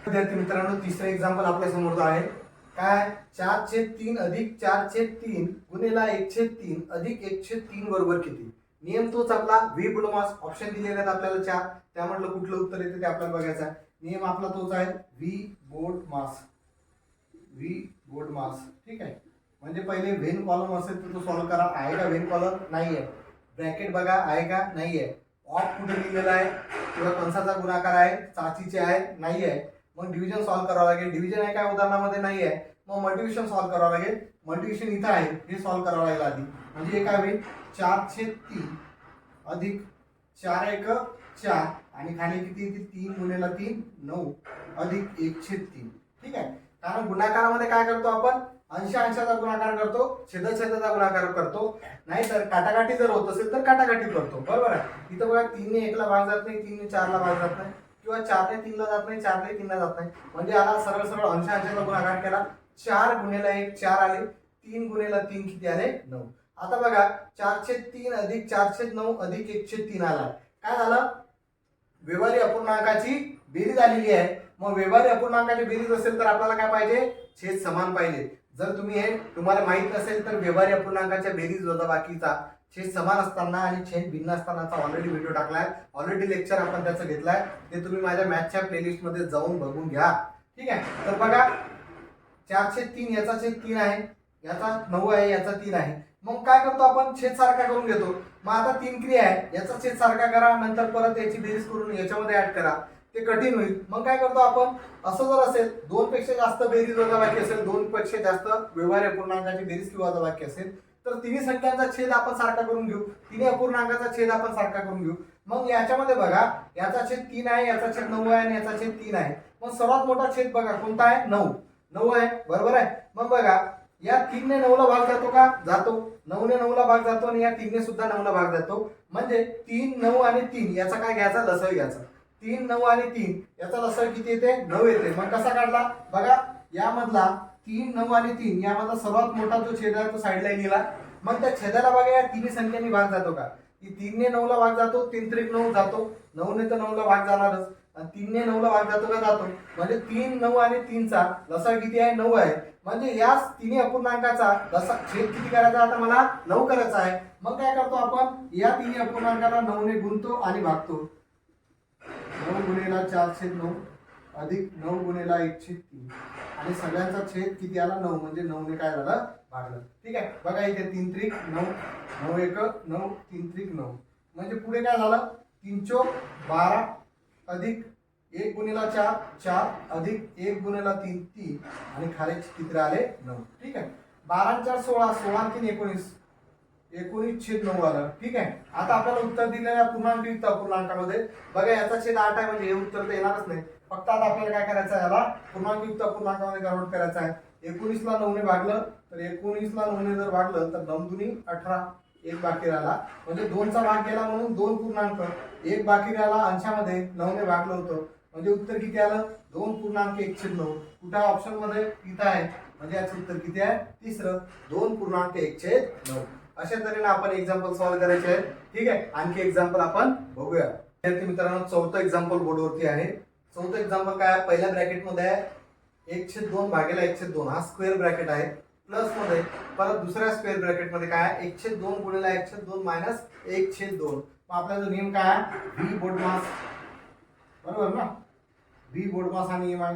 विद्यार्थी मित्रांनो, तिसरं एक्झाम्पल आपल्या समोर आहे. काय, 4/3 अधिक 4/3 गुणिला 1/3 अधिक 1/3 बरोबर किती. नियम तोच आपला व्ही बोडमास. ऑप्शन दिलेले आहेत आपल्याला 4, त्यामधलं कुठलं उत्तर येते ते आपल्याला बघायचं आहे. नियम आपला तोच आहे व्ही बोडमास. ठीक आहे. म्हणजे पहिले व्हेन कॉलम असेल तर तो सॉल्व्ह करा. आहे का व्हेन कॉलम? नाही आहे. ब्रॅकेट बघा आहे का? नाही आहे. ऑफ कुठे लिहिलेला आहे किंवा कंसाचा गुणाकार आहे, चाचीचे आहे, नाही आहे. मग डिव्हिजन सॉल्व्ह करावं लागेल. डिव्हिजन आहे काय उदाहरणामध्ये? नाही आहे. मग मल्टिप्लिकेशन सॉल्व्ह करावं लागेल. मल्टिप्लिकेशन इथं आहे, हे सॉल्व्ह करावं लागेल आधी. म्हणजे हे काय होईल 4/3 अधिक 4 4 आणि खाली किती येते 3 गुणिला 3 9 अधिक 1/3. ठीक आहे. कारण गुणाकारामध्ये काय करतो आपण, अंश अंशाचा गुणाकार करतो, छेदाचा गुणाकार करतो, नाहीतर काटाकाटी जर होत असेल तर काटाकाटी करतो. बरोबर आहे. इथं बघा 3 ने 1 ला भाग जात नाही, 3 ने 4 ला भाग जात नाही, किंवा 4 ने 3 ला जात नाही, 4 ने 3 ला जात नाही. म्हणजे याला सरळ सरळ अंश अंशाचा गुणाकार केला, 4 गुणिला 1 4 आले, 3 गुणिला 3 किती आले 9. आता बघा 4/3 अधिक 4/9 अधिक 1/3 आला. काय झालं, व्यवहारी अपूर्णांकाची बेरीज आलेली आहे. मग व्यवहारी अपूर्णांकाची बेरीज असेल तर आपल्याला काय पाहिजे, छेद समान पाहिजे. जर तुम्हाला माहित नसेल तर व्यवहारी अपूर्णांकाच्या बेरीज वजाबाकीचा छेद समान असताना आणि छेद भिन्न असतानाचा ऑलरेडी व्हिडिओ टाकलाय, ऑलरेडी लेक्चर आपण त्याचं घेतलाय, ते तुम्ही माझ्या मॅथच्या प्लेलिस्ट मध्ये जाऊन बघून घ्या. ठीक आहे. तर बघा 4/3 याचा छेद 3 आहे, याचा 9 आहे, याचा 3 आहे. मग काय करतो आपण, छेद सारखा करून घेतो. मग आता 3 क्रिया आहे, याचा छेद सारखा करा, नंतर परत याची बेरीज करून याच्यामध्ये ऍड करा, ते कठीण होईल. मग काय करतो आपण, असं जर असेल 2 पेक्षा जास्त बेरीज वजाबाकी असेल, 2 पेक्षा जास्त व्यवहारी अपूर्णांकाची बेरीज किंवा वजाबाकी असेल तर तिन्ही संख्यांचा छेद आपण सारखा करून घेऊ, तिन्ही अपूर्णांकाचा छेद आपण सारखा करून घेऊ. मग याच्यामध्ये बघा याचा छेद 3 आहे, याचा छेद 9 आहे आणि याचा छेद 3 आहे. मग सर्वात मोठा छेद बघा कोणता आहे, 9 आहे. बरोबर आहे. मग बघा या 3 ने 9 ला भाग जातो का, जातो. 9 ने 9 ला भाग जातो आणि या 3 ने सुद्धा 9 ला भाग जातो. म्हणजे 3 9 आणि 3 याचा काय घ्यायचा, लसअ घ्यायचा. 3 9 आणि 3 याचा लसअ किती येते, 9 येते. मग कसा काढला बघा, यामधला 3 9 आणि 3 यामधला सर्वात मोठा जो छेद आहे तो साईडला गेला. मग त्या छेदाला बघा या तिन्ही संख्यांनी भाग जातो का, 3 ने 9 ला भाग जातो, 3 त्रिक 9 जातो, 9 ने तर 9 ला भाग जाणारच, आणि 3 ने 9 ला भाग जातो का, जातो. म्हणजे 3 9 आणि 3 चा लसा किती आहे, 9 आहे. म्हणजे या तिन्ही अपूर्णांकाचा लसा छेद किती करायचा, आता मला 9 करायचा आहे. मग काय करतो आपण, या तिन्ही अपूर्णांकाला 9 ने गुणतो आणि भागतो. 9 गुणिला 4/9 अधिक 9 गुणिला 1/3 आणि सगळ्यांचा छेद किती आला, 9. म्हणजे 9 ने काय झालं, भागलं. ठीक आहे. बघा इथे 3 त्रिक 9 9 1 9 3 त्रिक 9. म्हणजे पुढे काय झालं, 3 चौक 12 अधिक 1 गुणिला 4 4 अधिक 1 गुणिला 3 3 आणि खाली किती आले, 9. ठीक आहे. 12 आणि 4 16 16 आणि 3 19 19/9 आलं. ठीक आहे. आता आपल्याला उत्तर दिलेल्या पूर्णांकयुक्त अपूर्णांकामध्ये बघा याचा छेद 8 आहे, म्हणजे हे उत्तर तर येणारच नाही. फक्त आता आपल्याला काय करायचं आहे, याला पूर्णांकयुक्त अपूर्णांकामध्ये कन्वर्ट करायचं आहे. 19 ला 9 ने भागलं तर 19 ला 9 ने जर भागलं तर 9 दुनी 18, एक बाकी राहिला. म्हणजे 2 चा भाग गेला म्हणून 2 पूर्णांक, एक बाकी राहिला, अंशामध्ये 9 ने भागलं होतं. म्हणजे उत्तर किती आलं, 2.1/9. कुठं ऑप्शन मध्ये इथं आहे. म्हणजे याचं उत्तर किती आहे, तिसरं 2.1/9. अशा तऱ्हेने आपण एक्झाम्पल सॉल्व्ह करायचे आहे. ठीक आहे. आणखी एक्झाम्पल आपण बघूया. विद्यार्थी मित्रांनो, चौथं एक्झाम्पल बोर्डवरती आहे. चौथं एक्झाम्पल काय आहे, पहिल्या ब्रॅकेट मध्ये आहे 1/2 भागेला 1/2, हा स्क्वेअर ब्रॅकेट आहे. प्लस मध्ये परत दुसऱ्या स्क्वेअर ब्रॅकेट मध्ये काय आहे, 1/2 गुणिला 1/2 मायनस 1/2. मग आपला जो नियम काय आहे, व्ही बोडमास. बरोबर ना, व्ही बोडमास हा नियम आहे.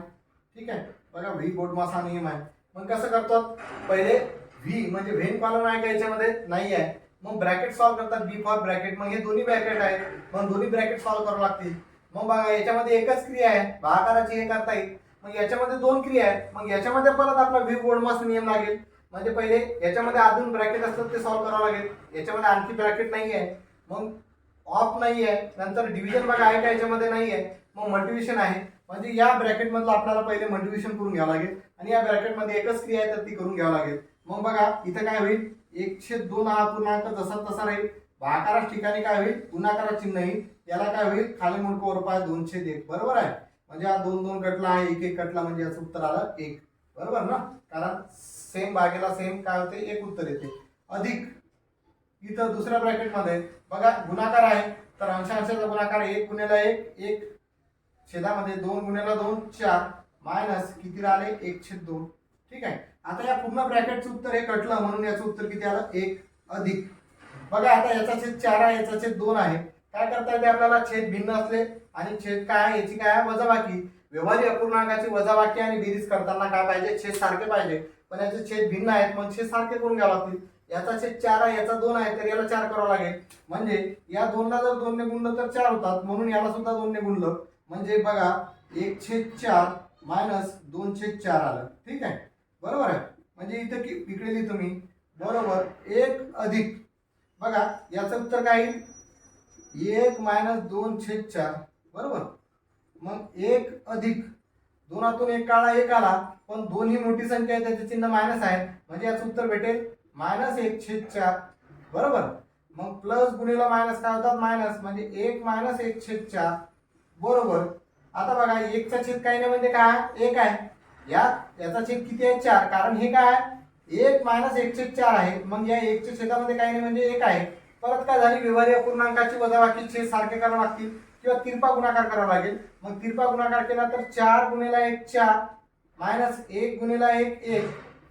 ठीक आहे. बघा व्ही बोडमास हा नियम आहे. मग कसं करतो, पहिले व्ही म्हणजे व्हेन कॉलम आहे का याच्यामध्ये, नाही आहे. मग ब्रॅकेट सॉल्व्ह करतात, बी फॉर ब्रॅकेट. मग हे दोन्ही ब्रॅकेट आहे, मग दोन्ही ब्रॅकेट सॉल्व्ह करावं लागतील. मग बघा याच्यामध्ये एकच क्रिया आहे, भागाकाराची हे करता येईल. मग याच्यामध्ये दोन क्रिया आहेत, मग याच्यामध्ये परत आपला व्ही बोर्डमास नियम लागेल. म्हणजे पहिले याच्यामध्ये अजून ब्रॅकेट असतात ते सॉल्व्ह करावं लागेल. याच्यामध्ये आणखी ब्रॅकेट नाही आहे, मग ऑफ नाही आहे, नंतर डिव्हिजन बघा आहे का याच्यामध्ये नाही आहे, मग मल्टिप्लिकेशन आहे. म्हणजे या ब्रॅकेट मधलं आपल्याला पहिले मल्टिप्लिकेशन करून घ्यावं लागेल आणि या ब्रॅकेट मध्ये एकच क्रिया आहे तर ती करून घ्यावं लागेल. मग बघा इथं काय होईल, 1/2 हा पूर्णांक जसा तसा राहील. भागाकाराच्या ठिकाणी काय होईल, गुणाकाराचं चिन्ह येईल. याला काय होईल, खाली मुंडक वर पाय 2/1. बरोबर आहे. म्हणजे हा 2 2 कटला आहे, 1 1 कटला, म्हणजे याचं उत्तर आलं 1. बरोबर ना, कारण सेम भागेला सेम काय होते, एक उत्तर येते. अधिक इथं दुसऱ्या ब्रॅकेट मध्ये बघा गुणाकार आहे, तर अंशांशाचा गुणाकार 1 गुणिले 1 1 छेदामध्ये 2 गुणिले 2 4 मायनस किती राहिले 1/2. ठीक आहे. आता या पूर्ण ब्रॅकेटचं उत्तर हे कटलं म्हणून याचं उत्तर किती आलं 1 अधिक. बघा आता याचा छेद 4 आहे, याचा छेद 2 आहे. काय करता येते आपल्याला, छेद भिन्न असले आणि छेद काय आहे याची काय आहे वजाबाकी. व्यवहारी अपूर्णांकाची वजाबाकी आणि बेरीज करताना काय पाहिजे, छेद सारखे पाहिजे. पण याचे छेद भिन्न आहेत, मग छेद सारखे करून घ्यावे लागतील. याचा छेद 4 आहे, याचा 2 आहे, तर याला 4 करावं लागेल. म्हणजे या 2 ला जर 2 ने गुणलं तर 4 होतात, म्हणून याला सुद्धा 2 ने गुणलं. म्हणजे बघा 1/4 मायनस 2/4 आलं. ठीक आहे. बरोबर आहे. म्हणजे इथं इकडे लिहितो मी बरोबर 1 अधिक. बघा याचं उत्तर काय येईल, 1 मायनस 2/4. बरोबर. मग 1 अधिक 2तून 1 काढला 1 आला, पण 2 ही मोठी संख्या आहे त्याचे चिन्ह मायनस आहे, म्हणजे याचं उत्तर भेटेल -1/4. बरोबर. मग प्लस गुणिले मायनस काय होतात, मायनस, म्हणजे 1 मायनस 1/4. बरोबर. आता बघा 1 चा छेद काही नाही म्हणजे काय 1 आहे. याचा छेद किती आहे 4, कारण हे काय 1 मायनस 1/4 आहे. मग या 1 च्या छेदामध्ये काही नाही म्हणजे 1 आहे. परत काय झाली, व्यवहारी अपूर्णांकाची वजाबाकी छेद सारखे करावे लागतील किंवा तिरपा गुणाकार करावा लागेल. मग तिरपा गुणाकार केला तर 4 गुणिले 1 4 मायनस 1 गुणिले 1 1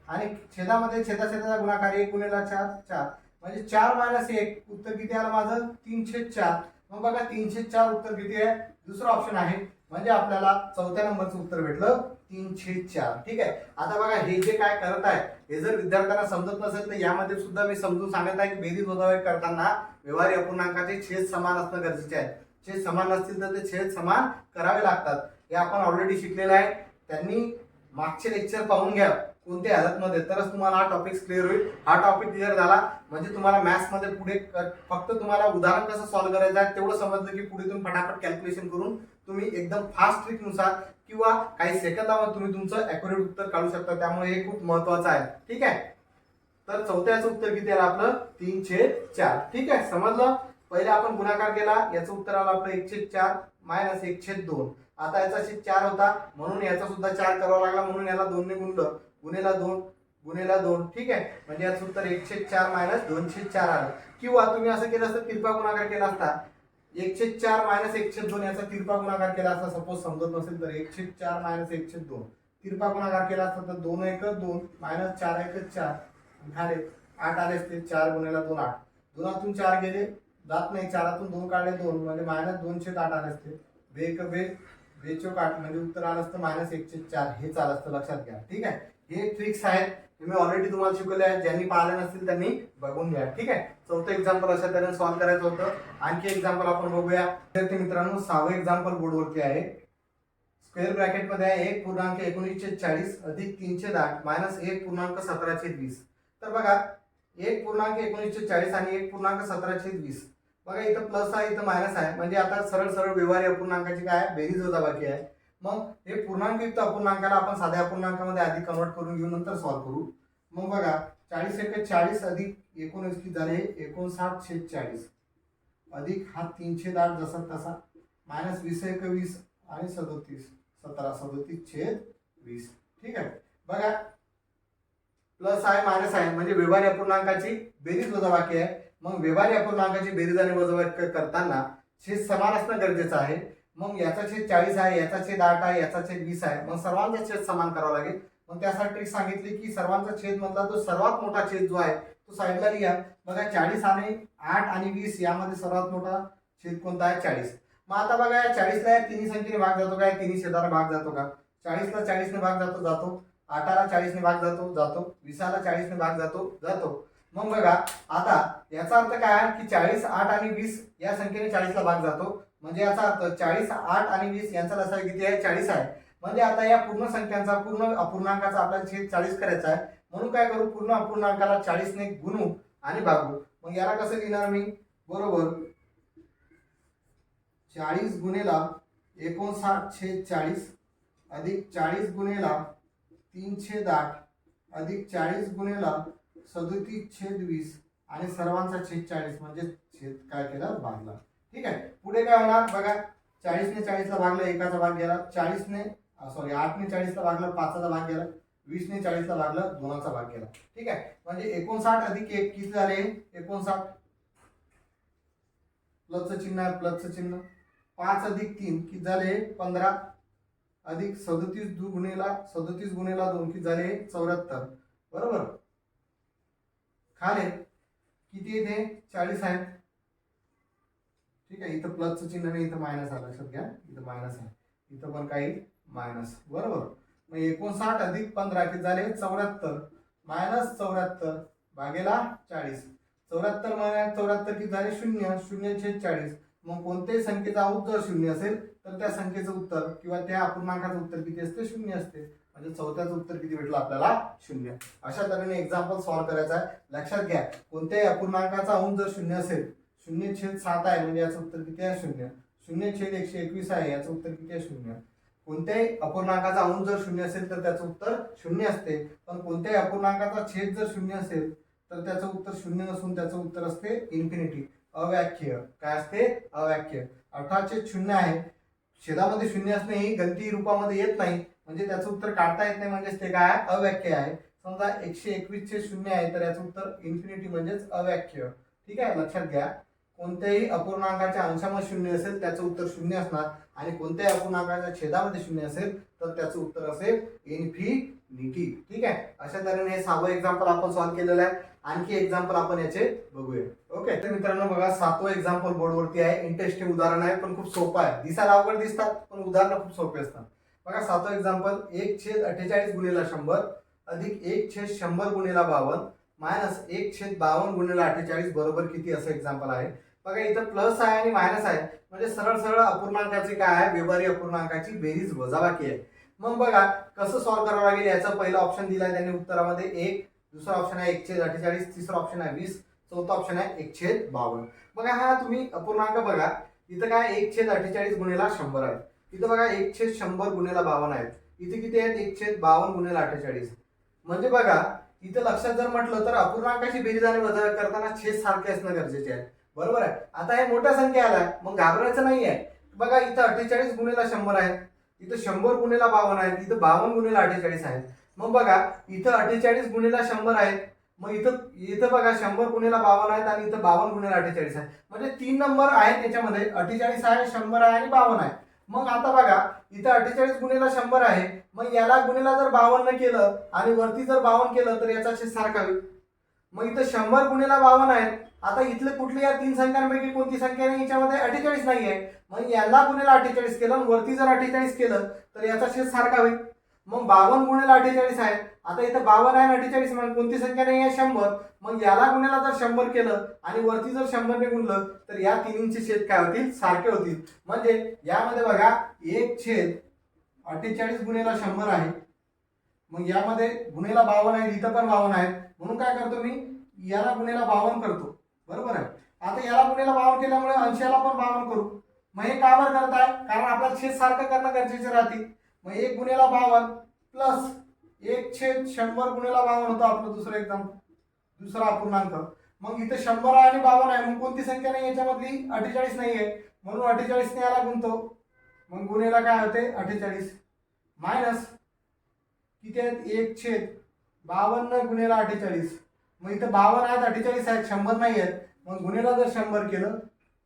आणि छेदामध्ये छेदाचा गुणाकार 1 गुणिले 4 4, म्हणजे 4 मायनस 1 उत्तर किती आलं माझं 3/4. मग बघा 3/4 उत्तर किती आहे, दुसरा ऑप्शन आहे. म्हणजे आपल्याला चौथ्या नंबरचं उत्तर भेटलं 3/4. ठीक आहे. आता बघा हे जे काय करत आहे हे जर विद्यार्थ्यांना समजत नसेल तर यामध्ये सुद्धा मी समजून सांगत आहे की बेरीज वजाबाकी करताना व्यवहारी अपूर्णांकाचे छेद समान असणं गरजेचे आहे. छेद समान नसतील तर ते छेद समान करावे लागतात. हे आपण ऑलरेडी शिकलेलं आहे. त्यांनी मागचे लेक्चर पाहून घ्या कोणत्या हालतमध्ये, तरच तुम्हाला हा टॉपिक क्लिअर होईल. हा टॉपिक क्लिअर झाला म्हणजे तुम्हाला मॅथ्स मध्ये पुढे फक्त तुम्हाला उदाहरण कसं सॉल्व्ह करायचं आहे तेवढं समजलं की पुढे तुम्ही फटाफट कॅल्क्युलेशन करून तुम्ही एकदम फास्ट ट्रिकनुसार किंवा काही सेकंदामध्ये तुम्ही तुमचं ॲक्युरेट उत्तर काढू शकता. त्यामुळे हे खूप महत्त्वाचं आहे. ठीक आहे. तर चौथ्याचं उत्तर किती आलं आपलं 3/4. ठीक आहे. समजलं. पहिले आपण गुणाकार केला, याचं उत्तर आलं आपलं 1/4 मायनस 1/2. आता याचा छेद 4 होता म्हणून याचा सुद्धा 4 करावा लागला, म्हणून याला 2 ने गुणलं, गुणिले 2 गुणिले 2. ठीक आहे. म्हणजे याचं उत्तर 1/4 मायनस 2/4 आलं. किंवा तुम्ही असं केलं असतं, तिरपा गुणाकार केला असता, 1/4 मायनस 1/2 याचा तिरपा गुणाकार केला असता. सपोज समजत नसेल तर 1/4 मायनस 1/2 तिरपा गुणाकार केला असता तर 2 1 2 मायनस 4 1 4 झाले 8 आले असते. 4 गुणिले 2 8, 2तून 4 गेले जात नाही, 4तून 2 काढले 2 म्हणजे मायनस 2/8 आले असते. 2 1 2 2 चौक 8 म्हणजे उत्तर आलं असतं -1/4. हे चालत असतं, लक्षात घ्या. ठीक आहे. हे ट्रिक्स आहेत, मी ऑलरेडी तुम्हाला शिकवले आहेत. ज्यांनी पाहिले नसतील त्यांनी बघून घ्या. ठीक आहे. चौथं एक्झाम्पल अशा तऱ्हेने सॉल्व्ह करायचं होतं. आणखी एक्झाम्पल आपण बघूया. विद्यार्थी मित्रांनो 6वं एक्झाम्पल बोर्डवरती आहे. स्क्वेअर ब्रॅकेट मध्ये आहे 1.1940 अधिक 3/8 मायनस 1.1720. तर बघा 1.1940 आणि 1.1720. बघा इथं प्लस आहे इथं मायनस आहे, म्हणजे आता सरळ सरळ व्यवहारी अपूर्णांकाची काय बेरीज वजाबाकी आहे. मग हे पूर्णांकयुक्त अपूर्णांकाला आपण साध्या अपूर्णांकामध्ये आधी कन्वर्ट करून घेऊन नंतर सॉल्व्ह करू. मग बघा 40 × 40 अधिक 19 किती झाले 59/40 अधिक हा 3/8 जसा तसा मायनस 20 × 20 आणि 37 37/20. ठीक आहे. बघा प्लस आहे मायनस आहे म्हणजे व्यवहारी अपूर्णांकाची बेरीज वजाबाकी आहे. मग व्यवहारी अपूर्णांकाची बेरीज आणि वजाबाकी करताना छेद समान असणं गरजेचं आहे. मग याचा छेद 40 आहे, याचा छेद 8 आहे, याचा छेद 20 आहे. मग सर्वांचा छेद समान करावा लागेल. मग त्यासाठी ट्रिक सांगितली की सर्वांचा छेद मधला जो सर्वात मोठा छेद जो आहे तो साईडला लिहा. बघा 40 आणि 8 आणि 20 यामध्ये सर्वात मोठा छेद कोणता आहे 40. मग आता बघा या 40 ला या तिन्ही संख्येने भाग जातो का, तिन्ही छेदाला भाग जातो का. 40 ला 40 ने भाग जातो जातो, 8 ला 40 ने भाग जातो जातो, 20 ला 40 ने भाग जातो जातो. मग बघा आता याचा अर्थ काय आहे की 40 8 आणि 20 या संख्येने 40 ला भाग जातो. म्हणजे याचा अर्थ 40 8 आणि 20 यांचा लसाअ किती आहे 40 आहे. म्हणजे आता या पूर्ण संख्यांचा पूर्ण अपूर्णांकाचा आपल्याला छेद 40 करायचा आहे. म्हणून काय करू, पूर्ण अपूर्णांकाला 40 ने गुणू आणि भागू. मग याला कसं लिहिणार मी, बरोबर 40 गुणेला 59/40 अधिक 40 गुणेला 3/8 अधिक 40 गुणेला 37/20 आणि सर्वांचा छेद 40 म्हणजे छेद काय केला, भागला. ठीक आहे. पुढे काय होणार बघा, 40 ने 40 ला भागलं, एकाचा भाग गेला. 8 ने 40 ला भागलं, 5चा भाग गेला. 20 ने 40 ला भागलं, 2चा भाग गेला. ठीक आहे. म्हणजे 59 अधिक 1 किती झाले, 59 प्लसचं चिन्ह आहे, प्लसचं चिन्ह. 5 अधिक 3 किती झाले, 15 अधिक 37 गुणेला 2 किती झाले, 74. बरोबर. खाले किती येते, 40 आहेत. ठीक आहे. इथं प्लसचं चिन्ह नाही, इथं मायनस आलं, लक्षात घ्या. इथं मायनस आहे, इथं पण काही मायनस. बरोबर. मग 59 अधिक 15 किती झाले, 74 मायनस 74 भागेला 40. 74 मायनस 74 किती झाले, 0. 0/40. मग कोणत्याही संख्येचा औत जर 0 असेल तर त्या संख्येचं उत्तर किंवा त्या अपूर्णांकाचं उत्तर किती असते, 0 असते. म्हणजे चौथ्याचं उत्तर किती भेटलं आपल्याला, 0. अशा तऱ्हेने एक्झाम्पल सॉल्व्ह करायचा आहे. लक्षात घ्या, कोणत्याही अपूर्णांकाचा अंश जर 0 असेल, 0/7 आहे म्हणजे याचं उत्तर किती आहे, 0. 0/121 आहे, याचं उत्तर किती आहे, 0. कोणत्याही अपूर्णांकाचा अंश जर 0 असेल तर त्याचं उत्तर 0 असते. पण कोणत्याही अपूर्णांकाचा छेद जर 0 असेल तर त्याचं उत्तर 0 नसून त्याचं उत्तर असते इन्फिनिटी, अव्याख्य. काय असते, अव्याख्य. 18/0 आहे. छेदामध्ये 0 असणे ही गणती रूपामध्ये येत नाही, म्हणजे त्याचं उत्तर काढता येत नाही, म्हणजेच ते काय, अव्याख्य आहे. समजा 121/0 आहे तर याचं उत्तर इन्फिनिटी म्हणजेच अव्याख्य. ठीक आहे. लक्षात घ्या, कोणत्याही अपूर्णांकाच्या अंशामध्ये 0 असेल त्याचं उत्तर 0 असणार आणि कोणत्याही अपूर्णांकाच्या छेदामध्ये 0 असेल तर त्याचं उत्तर असेल इन्फिनिटी. ठीक आहे. अशा तऱ्हेने हे 6वं एक्झाम्पल आपण सॉल्व्ह केलेलं आहे. आणखी एक्झाम्पल आपण याचे बघूया. ओके. तर मित्रांनो बघा, 7वं एक्झाम्पल बोर्डवरती आहे. इंटरेस्टिंग उदाहरण आहे, पण खूप सोपं आहे. दिसायला अवघड दिसतात पण उदाहरणं खूप सोपे असतात. बघा 7वं एक्झाम्पल, 1/48 गुणिला 100 अधिक 1/100 गुणिला 52 मायनस 1/52 गुणिला 48 बरोबर किती, असं एक्झाम्पल आहे. बघा इथं प्लस आहे आणि मायनस आहे, म्हणजे सरळ सरळ अपूर्णांकाची काय आहे, व्यवहारी अपूर्णांकाची बेरीज वजाबाकी आहे. मग बघा कसं सॉल्व्ह करावं लागेल. याचा पहिला ऑप्शन दिलाय त्यांनी उत्तरामध्ये 1, दुसरा ऑप्शन आहे 1/48, तिसरा ऑप्शन आहे 20, चौथा ऑप्शन आहे 1/52. बघा हा तुम्ही अपूर्णांक बघा, इथं काय 1/48 गुणिला 100 आहे. इथं बघा 1/100 गुणिला 52 आहेत. इथे किती आहेत, 1/52 गुणिला 48. म्हणजे बघा इथं लक्षात जर म्हटलं तर अपूर्णांकाची बेरीज आणि वजा करताना छेद सारखे असणं गरजेचे आहे. बरोबर आहे. आता हे मोठ्या संख्या आल्या, मग घाबरायचं नाही आहे. बघा इथं 48 गुणिला 100 आहे, इथं 100 गुणिला 52 आहेत, इथं 52 गुणिला 48 आहेत. मग बघा इथं 48 गुणिला 100 आहेत, मग इथं बघा 100 गुणिला 52 आहेत आणि इथं 52 गुणिला 48 आहे. म्हणजे 3 नंबर आहेत त्याच्यामध्ये, 48 आहे, 100 आहे आणि 52 आहे. मग आता बघा इथं 48 गुणिला 100 आहे, मग याला गुणिला जर 52 केलं आणि वरती जर 52 केलं तर याचा छेद सारखा होईल. मग इथं 100 गुणिला 52 आहेत. आता इथले कुठली या 3 संख्यांपैकी कोणती संख्या नाही, याच्यामध्ये 48 नाही आहे. मग याला गुणिला 48 केलं, वरती जर 48 केलं तर याचा छेद सारखा होईल. मग 52 गुणिला 48 आहे. आता इथं 52 आहे आणि 48 म्हणून कोणती संख्या नाही आहे, 100. मग याला गुणिला जर 100 केलं आणि वरती जर 100 ने गुणलं तर या तिन्हींचे छेद काय होतील, सारखे होतील. म्हणजे यामध्ये बघा 1/48 गुणिला 100 आहे, मग यामध्ये गुणिला 52 आहे, इथं पण 52 आहे. म्हणून काय करतो मी, याला गुणिला 52 करतो. बरोबर आहे. आता याला गुणिला 52 केल्यामुळे अंशाला पण 52 करू. मग हे का बरं करताय, कारण आपल्याला छेद सारखं करणं गरजेचे राहतील. मग 1 गुणिला 52 प्लस 1/100 गुणिला 52 होतं आपलं दुसरं एक्झाम्पल, दुसरा अपूर्णांक. मग इथे 100 आहे आणि 52 आहे, मग कोणती संख्या नाही याच्यामधली, 48 नाही आहे, म्हणून 48 ने याला गुणतो. मग गुणिला काय होते 48 मायनस किती आहेत, 1/52 गुणिला 48. मग इथं 52 आहेत, 48 आहेत, 100 नाही आहेत. मग गुणिला जर 100 केलं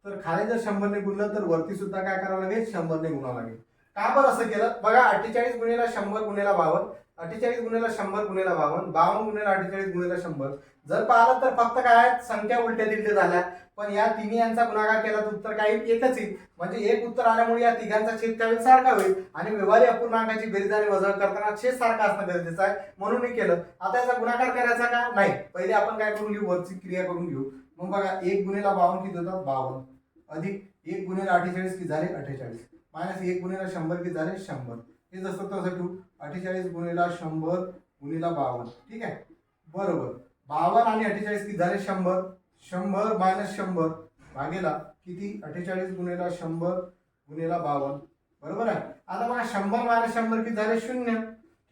तर खाली जर 100 ने गुणलं तर वरती सुद्धा काय करावं लागेल, 100 ने गुणावं लागेल. का बरं असं केलं बघा, 48 गुणिला 100 गुणिला 52, 48 गुणिला 100 गुणिला 52, 52 गुणिला 48 गुणिला 100. जर पाहिलं तर फक्त काय संख्या उलट्या तिलट्या झाल्या, पण या तिन्ही यांचा गुणाकार केला तर उत्तर काय एकच येईल. म्हणजे एक उत्तर आल्यामुळे या तिघांचा छेद काय सारखा होईल आणि व्यवहारी अपूर्णांकाची बेरीज आणि वजा करताना छेद सारखा असणं गरजेचं आहे, म्हणून मी केलं. आता याचा गुणाकार करायचा का नाही, पहिले आपण काय करून घेऊ, वरची क्रिया करून घेऊ. मग बघा 1 गुणिला 52 किती होतं, 52 अधिक 1 गुणिला 48 किती झाले 48 मायनस 1 गुणिला 100 किती झाले 100. हे जसं तसं ठेवू. 48 गुणिला 100 गुणिला 52. ठीक आहे. बरोबर 52 आणि 48 किती झाले 100. 100 मायनस 100 भागेला किती 48 गुणिला 100 गुणिला 52. बरोबर आहे. आता बघा 100 मायनस 100 किती झाले 0.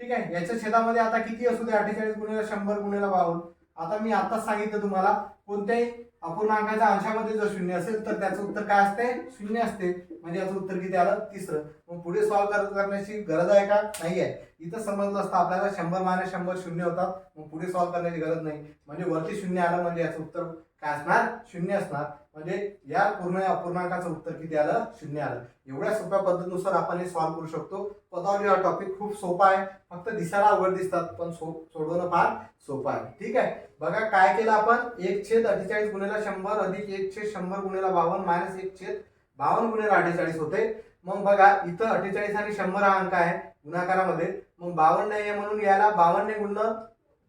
ठीक आहे. याच्या छेदामध्ये आता किती असू दे 48 गुणिला 100 गुणिला 52. आता मी आताच सांगितलं तुम्हाला कोणत्याही अपूर्णांकाच्या अंशामध्ये जर 0 असेल तर त्याचं उत्तर काय असते 0 असते. म्हणजे याचं उत्तर किती आलं तिसरं. मग पुढे सॉल्व्ह करण्याची गरज आहे का नाही आहे. इथं समजलं असतं आपल्याला 100 मायनस 100 0 होतात. मग पुढे सॉल्व्ह करण्याची गरज नाही. म्हणजे वरती 0 आलं म्हणजे याचं उत्तर काय असणार 0 असणार. म्हणजे या पूर्ण अपूर्णांकाचं उत्तर किती आलं 0 आलं. एवढ्या सोप्या पद्धतीनुसार आपण हे सॉल्व्ह करू शकतो. पदावली हा टॉपिक खूप सोपा आहे. फक्त दिसायला अवघड दिसतात पण सोडवणं फार सोपं आहे. ठीक आहे. बघा काय केलं आपण 1/48 गुणिला 100 अधिक 1/100 गुणिला 52 मायनस 1/52 गुणिला 48 होते. मग बघा इथं 48 आणि 100 हा अंक आहे गुणाकारामध्ये. मग 52 नाही आहे म्हणून याला 52 ने गुणलं.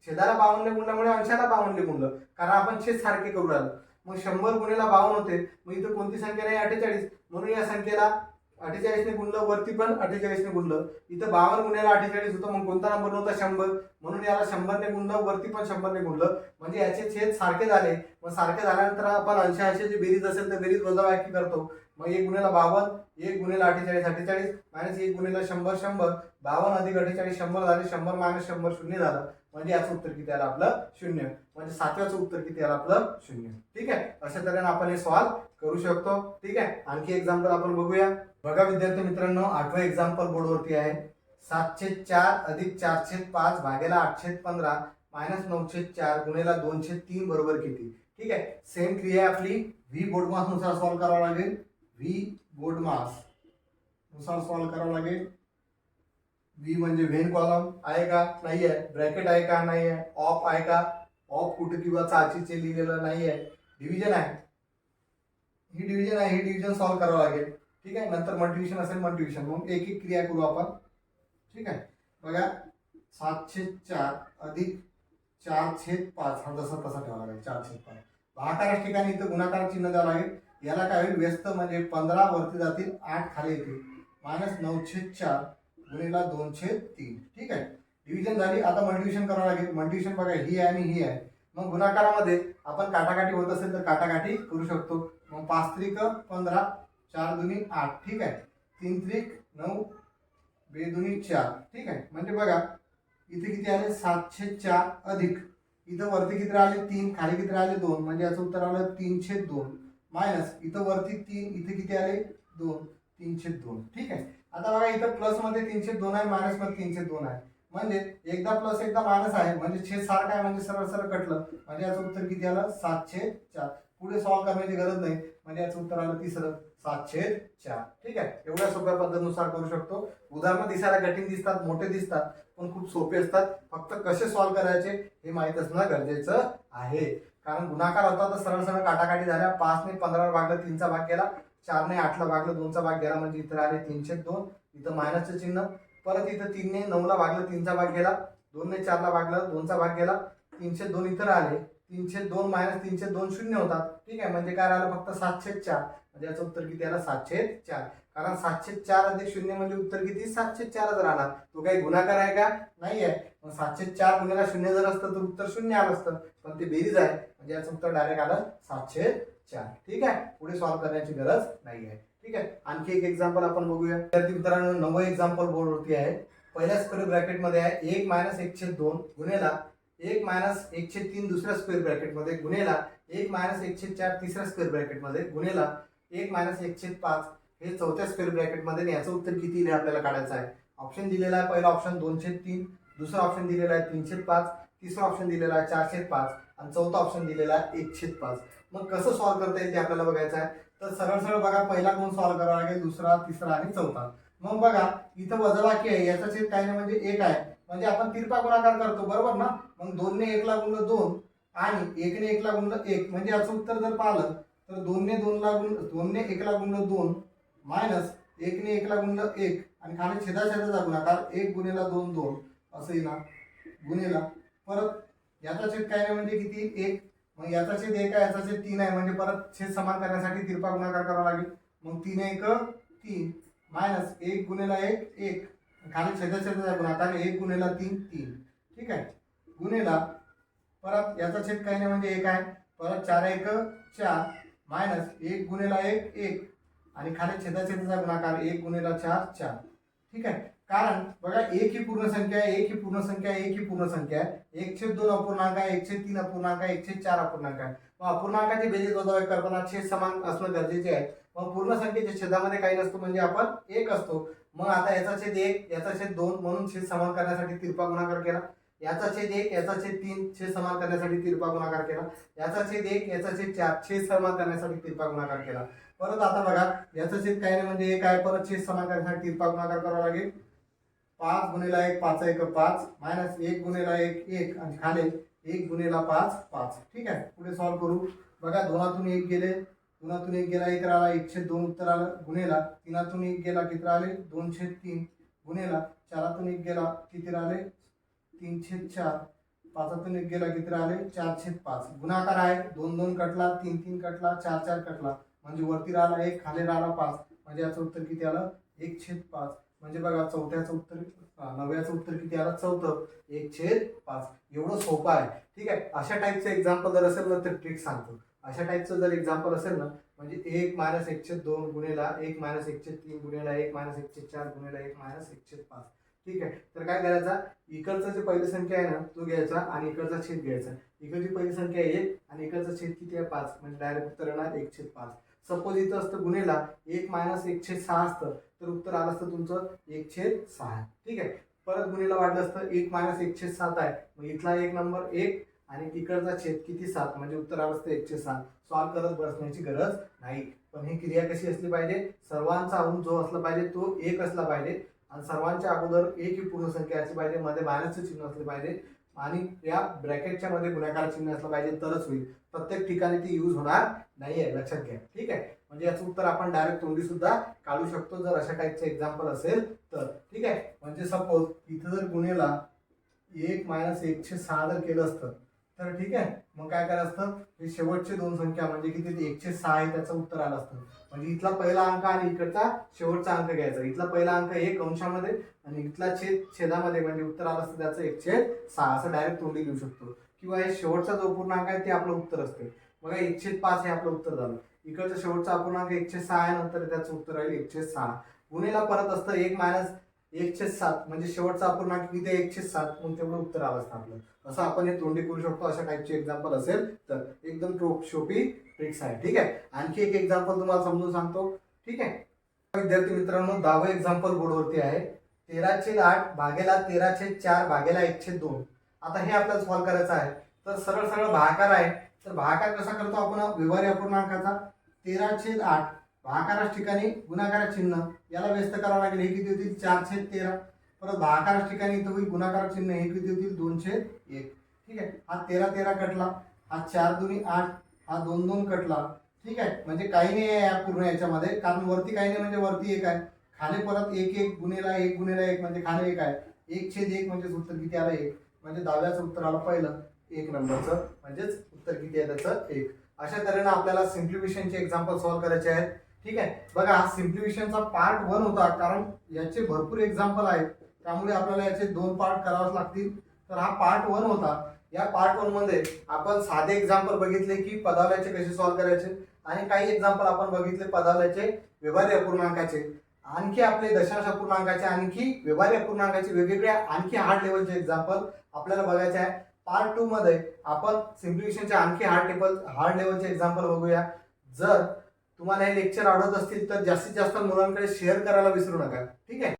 छेदाला 52 ने गुणल्यामुळे अंशाला 52 ने गुणलं कारण आपण छेद सारखे करू राहिलो. मग 100 गुणिला 52 होते. मग इथं कोणती संख्या नाही 48 म्हणून या संख्येला 48 ने गुणलं. वरती पण 48 ने गुणलं. इथं 52 गुणिला 48 होतं. मग कोणता नंबर नव्हता 100 म्हणून याला 100 ने गुणलं. वरती पण 100 ने गुणलं. म्हणजे याचे छेद सारखे झाले. मग सारखे झाल्यानंतर आपण अंशाची बेरीज असेल तर बेरीज वजाबाकी करतो. मग 1 गुणिला 52 1 गुणिला 48 48 मायनस 1 गुणिला 100 100 52 अधिक 48 100 झाले. 100 मायनस 100 0 झालं. म्हणजे याचं उत्तर किती आलं आपलं 0. म्हणजे सातव्याचं उत्तर किती आलं आपलं 0. ठीक आहे. अशा तऱ्हेने आपण हे सॉल्व्ह करू शकतो. ठीक आहे. आणखी एक्झाम्पल आपण बघूया. बघा विद्यार्थी मित्रांनो 8वं एक्झाम्पल बोर्डवरती आहे. 7/4 अधिक 4/5 भागेला 8/15 मायनस 9/4 गुणिला 2/3 बरोबर किती. ठीक आहे. सेम क्रिया आपली व्ही बोर्डमास नुसार सॉल्व्ह करावं लागेल. व्ही बोर्डमास नुसार सॉल्व्ह करावं लागेल. व्ही म्हणजे व्हेन कॉलम आहे का नाही आहे. ब्रॅकेट आहे का नाही आहे. ऑफ आहे का. ऑफ कुठे किंवा चाचीचे लिहिलेलं नाही आहे. डिव्हिजन आहे. ही डिव्हिजन आहे. ही डिव्हिजन सॉल्व्ह करावं लागेल. ठीक आहे. नंतर मल्टिप्लिकेशन असेल मल्टिप्लिकेशन. मग एक एक क्रिया करू आपण. ठीक आहे. बघा 7/4 अधिक 4/5 हा जसा तसा ठेवावा लागेल. 4/5 भागाकाराच्या ठिकाणी इथं गुणाकार चिन्ह द्यावं लागेल. याला काय होईल व्यस्त म्हणजे 15 वरती जातील 8 खाली येतील मायनस 9/4 गुणिला 2/3. ठीक आहे. डिव्हिजन झाली. आता मल्टिप्लिकेशन करावं लागेल. मल्टिप्लिकेशन बघा ही आहे आणि ही आहे. मग गुणाकारामध्ये आपण काटाकाटी होत असेल तर काटाकाटी करू शकतो. मग 5 त्रिक 15 4 दुनी 8. ठीक आहे. 3 त्रिक 9 2 दुनी 4. ठीक आहे. म्हणजे बघा इथे किती आले 7/4 अधिक इथं वरती किती राहिले 3 खाली किती राहिले 2 म्हणजे याचं उत्तर आलं 3/2 मायनस इथं वरती 3 इथे किती आले 2 3/2. ठीक आहे. आता बघा इथं प्लस मध्ये 3/2 आहे मायनस मध्ये 3/2 आहे. म्हणजे एकदा प्लस एकदा मायनस आहे म्हणजे छेद सारखा आहे म्हणजे सरळ सरळ कटलं म्हणजे याचं उत्तर किती आलं 7/4. पुढे सॉल्व्ह करण्याची गरज नाही म्हणजे याचं उत्तर आलं तिसरं 7/4. ठीक आहे. एवढ्या सोप्या पद्धतीनुसार करू शकतो. उदाहरणं दिसायला कठीण दिसतात मोठे दिसतात पण खूप सोपे असतात. फक्त कसे सॉल्व्ह करायचे हे माहीत असणं गरजेचं आहे. कारण गुणाकार होता तर सरळ सरळ काटाकाटी झाल्या. 5 ने 15 भागलं 3चा भाग गेला. 4 ने 8ला भागलं 2चा भाग गेला म्हणजे इथं आले 3/2. इथं मायनसचं चिन्ह. परत इथं 3 ने 9ला भागलं 3चा भाग गेला. 2 ने 4ला भागलं 2चा भाग गेला. 3/2 इथं आले. 3/2 मायनस 3/2 0 होतात. ठीक आहे. म्हणजे काय राहिलं फक्त 7/4. म्हणजे याचं उत्तर किती आलं 7/4. कारण 7/4 अधिक 0 म्हणजे उत्तर किती 7/4च राहणार. तो काही गुणाकार आहे का नाही आहे. मग 7/4 गुणिला 0 जर असतं तर उत्तर 0 आलं असतं पण ते बेरीज आहे म्हणजे याचं उत्तर डायरेक्ट आलं 7/4. ठीक आहे. पुढे सॉल्व्ह करण्याची गरज नाही आहे. ठीक आहे. आणखी एक एक्झाम्पल आपण बघूया. विद्यार्थी मित्रांनो 9वं एक्झाम्पल बोर्डवरती आहे. पहिल्या स्क्वेअर ब्रॅकेट मध्ये आहे 1 - 1/2 गुणिला 1 - 1/3 दुसऱ्या स्क्वेअर ब्रॅकेट मध्ये गुणिला 1 - 1/4 तिसऱ्या स्क्वेअर ब्रॅकेट मध्ये गुणिला 1 - 1/5 हे चौथ्या स्क्वेअर ब्रॅकेट मध्ये. याचं उत्तर किती हे आपल्याला काढायचं आहे. ऑप्शन दिलेला आहे. पहिला ऑप्शन 2/3 दुसरा ऑप्शन दिलेला आहे 3/5 तिसरा ऑप्शन दिलेला आहे 4/5 आणि चौथा ऑप्शन दिलेला आहे 1/5. मग कसं सॉल्व्ह करता येईल ते आपल्याला बघायचं आहे. तर सरळ सरळ बघा पहिला कोण सॉल्व्ह करावा लागेल दुसरा तिसरा आणि चौथा. मग बघा इथं वजाबाकी आहे याचा छेद काही नाही म्हणजे 1 आहे म्हणजे आपण तिरपा गुणाकार करतो बरोबर ना. मग 2 ने 1ला गुणलं 2 आणि 1 ने 1ला गुणलं 1 म्हणजे याचं उत्तर जर पाहिलं तर 2 ने 1ला गुणलं 2 मायनस 1 ने 1ला गुणलं 1 आणि खाली छेदाछेदाचा गुणाकार 1 गुणिला 2 2 असं येईल गुणिला परत याचा छेद काय नाही म्हणजे किती 1. मग याचा छेद 1 आहे याचा छेद 3 आहे म्हणजे परत छेद समान करण्यासाठी तिरपा गुणाकार करावा लागेल. मग 3 1 3 मायनस 1 गुणिला 1 1 खाली छेदाछेदाचा गुणाकार 1 गुणिला 3 3, ठीक आहे, गुणिला परत याचा छेद काही नाही म्हणजे 1 आहे, परत 4 1 4 मायनस 1 गुणिला 1 1 आणि खाली छेदाछेदाचा गुणाकार 1 गुणिला 4 4, ठीक आहे। कारण बघा 1 ही पूर्ण संख्या आहे, 1 ही पूर्ण संख्या आहे, 1 ही पूर्ण संख्या आहे, 1/2 अपूर्णांक आहे, 1/3 अपूर्णांक आहे, 1/4 अपूर्णांक आहे। मग अपूर्णांकाची बेरीज वजाबाकी करताना छेद समान असणं गरजेचे आहे। मग पूर्ण संख्येच्या छेदामध्ये काही नसतो म्हणजे आपण 1 असतो। मग आता याचा छेद 1 याचा छेद 2 म्हणून छेद समान करण्यासाठी तिरपा गुणाकार केला, याचा छेद 1 याचा छेद 3 छेद समान करण्यासाठी तिरपा गुणाकार केला, याचा छेद 1 याचा छेद 4 छेद समान करण्यासाठी तिरपा गुणाकार केला। परत आता बघा याचा छेद काही नाही म्हणजे 1 आहे, परत छेद समान करण्यासाठी तिरपा गुणाकार करावा लागेल, 5 गुणिला 1 5 1 5 मायनस 1 गुणिला 1 1 आणि खाली 1 गुणिला 5 5, ठीक आहे। पुढे सॉल्व करू, बघा 2तून 1 गेले, 2तून 1 गेला 1 राहिला, 1/2 उत्तर आलं, गुणिला 3तून 1 गेला किती राहिले 2/3 गुणिला 4तून 1 गेला किती राहिले 3/4, 5तून 1 गेला किती राहिले 4/5, गुणाकार आहे 2 2 कटला 3 3 कटला 4 4 कटला म्हणजे वरती राहिला 1 खाली राहिला 5 म्हणजे याचं उत्तर किती आलं 1/5। म्हणजे बघा चौथ्याचं उत्तर 9व्याचं उत्तर किती आलं चौथं 1/5। एवढं सोपं आहे, ठीक आहे। अशा टाईपचं एक्झाम्पल जर असेल ना तर ट्रिक सांगतो, अशा टाईपचं जर एक्झाम्पल असेल ना म्हणजे 1 - 1/2 गुणिला 1 - 1/3 गुणिला 1 - 1/4 गुणिला 1 - 1/5, ठीक आहे। तर काय करायचा, इकडचं जे पहिली संख्या आहे ना तो घ्यायचा आणि इकडचा छेद घ्यायचा, इकडची पहिली संख्या 1 आणि इकडचा छेद किती आहे 5 म्हणजे डायरेक्ट उत्तर येणार 1/5। सपोज इथं असतं गुणिला 1 - 1/6 असतं तर उत्तर आलं असतं तुमचं 1/6, ठीक आहे। परत गुणिला वाढलं असतं 1 - 1/7 आहे, मग इथला 1 नंबर 1 आणि तिकडचा छेद किती 7 म्हणजे उत्तर आलं असतं 1/6। सॉल्व करत बसण्याची गरज नाही, पण ही क्रिया कशी असली पाहिजे, सर्वांचा अंश जो असला पाहिजे तो 1 असला पाहिजे आणि सर्वांच्या अगोदर 1 ही पूर्ण संख्या असली पाहिजे, मध्ये मायनसचं चिन्ह असले पाहिजे आणि या ब्रॅकेटच्या मध्ये गुणाकार चिन्ह असलं पाहिजे तरच होईल, प्रत्येक ठिकाणी ती यूज होणार नाहीये, लक्षात घ्या, ठीक आहे। म्हणजे याचं उत्तर आपण डायरेक्ट तोंडी सुद्धा काढू शकतो जर अशा टाईपचं एक्झाम्पल असेल तर, ठीक आहे। म्हणजे सपोज इथं जर गुणिला 1 - 1/6 जर केलं असतं तर ठीक आहे, मग काय करायचं असतं हे शेवटचे दोन संख्या म्हणजे किती 1/6 आहे त्याचं उत्तर आलं असतं, म्हणजे इथला पहिला अंक आणि इकडचा शेवटचा अंक घ्यायचा, इथला पहिला अंक 1 अंशामध्ये आणि इथला छेदामध्ये म्हणजे उत्तर आलं असतं त्याचं 1/6 असं डायरेक्ट तोंडी लिहू शकतो, किंवा हे शेवटचा जो पूर्णांक आहे ते आपलं उत्तर असते। बघा 1/5 हे आपलं उत्तर झालं, इकडचा शेवटचा अपूर्णांक 1/6 आहे, नंतर त्याचं उत्तर राहील 1/6 गुणिला परत असतं 1 - 1/7 म्हणजे शेवटचा अपूर्णांक किती आहे 1/7 मग तेवढं उत्तर आलं असतं आपलं। असं आपण हे तोंडी करू शकतो अशा टाईपचे एक्झाम्पल असेल तर, एकदम सोपी ट्रिक्स आहे, ठीक आहे। आणखी एक एक्झाम्पल तुम्हाला समजून सांगतो, ठीक आहे। विद्यार्थी मित्रांनो 10वं एक्झाम्पल बोर्डवरती आहे, 13/8 भागेला 13/4 भागेला 1/2। आता हे आपल्याला सॉल्व करायचं आहे, तर सरळ सरळ भागाकार आहे, तर भागाकार कसा करतो आपण व्यवहार्य अपूर्णांकाचा 13/8 भागाकाराच्या ठिकाणी गुणाकाराचे चिन्ह याला व्यस्त करावं लागेल, हे किती होतील 4/13, परत भागाकाराच्या ठिकाणी इथं होईल गुणाकाराचे चिन्ह हे किती होतील 2/1, ठीक आहे। हा 13 13 कटला, हा 4 दुनी 8, हा 2 2 कटला, ठीक आहे। म्हणजे काही नाही आहे या पूर्ण याच्यामध्ये, कारण वरती काही नाही म्हणजे वरती 1 आहे, खाली परत 1 1 गुणिला 1 गुणिला 1 म्हणजे खाली 1 आहे, 1/1 म्हणजे उत्तर किती आलं 1 म्हणजे 10व्याचं उत्तर आलं पहिलं 1 नंबरचं, म्हणजेच उत्तर किती आहे त्याचं 1। अशा तऱ्हेने आपल्याला सिम्प्लिफिकेशनचे एक्झाम्पल सॉल्व करायचे आहेत, ठीक आहे। बघा हा सिम्प्लिफिकेशनचा पार्ट 1 होता, कारण याचे भरपूर एक्झाम्पल आहेत त्यामुळे आपल्याला याचे 2 पार्ट करावेच लागतील, तर हा पार्ट 1 होता। या पार्ट 1 मध्ये आपण साधे एक्झाम्पल बघितले की पदावल्याचे कसे सॉल्व करायचे, आणि काही एक्झाम्पल आपण बघितले पदावल्याचे व्यवहार्य अपूर्णांकाचे, आणखी आपले दशांश अपूर्णांकाचे, आणखी व्यवहार्य अपूर्णांकाचे वेगवेगळ्या आणखी हार्ड लेवलचे एक्झाम्पल आपल्याला बघायचे आहे। पार्ट 2 मध्ये आपण सिम्प्लिफिकेशनचे आणखी हार्ड लेवलचे एक्झाम्पल बघूया। जर तुम्हाला हे लेक्चर आवडत असतील तर जास्तीत जास्त मुलांकडे शेअर करायला विसरू नका, ठीक आहे।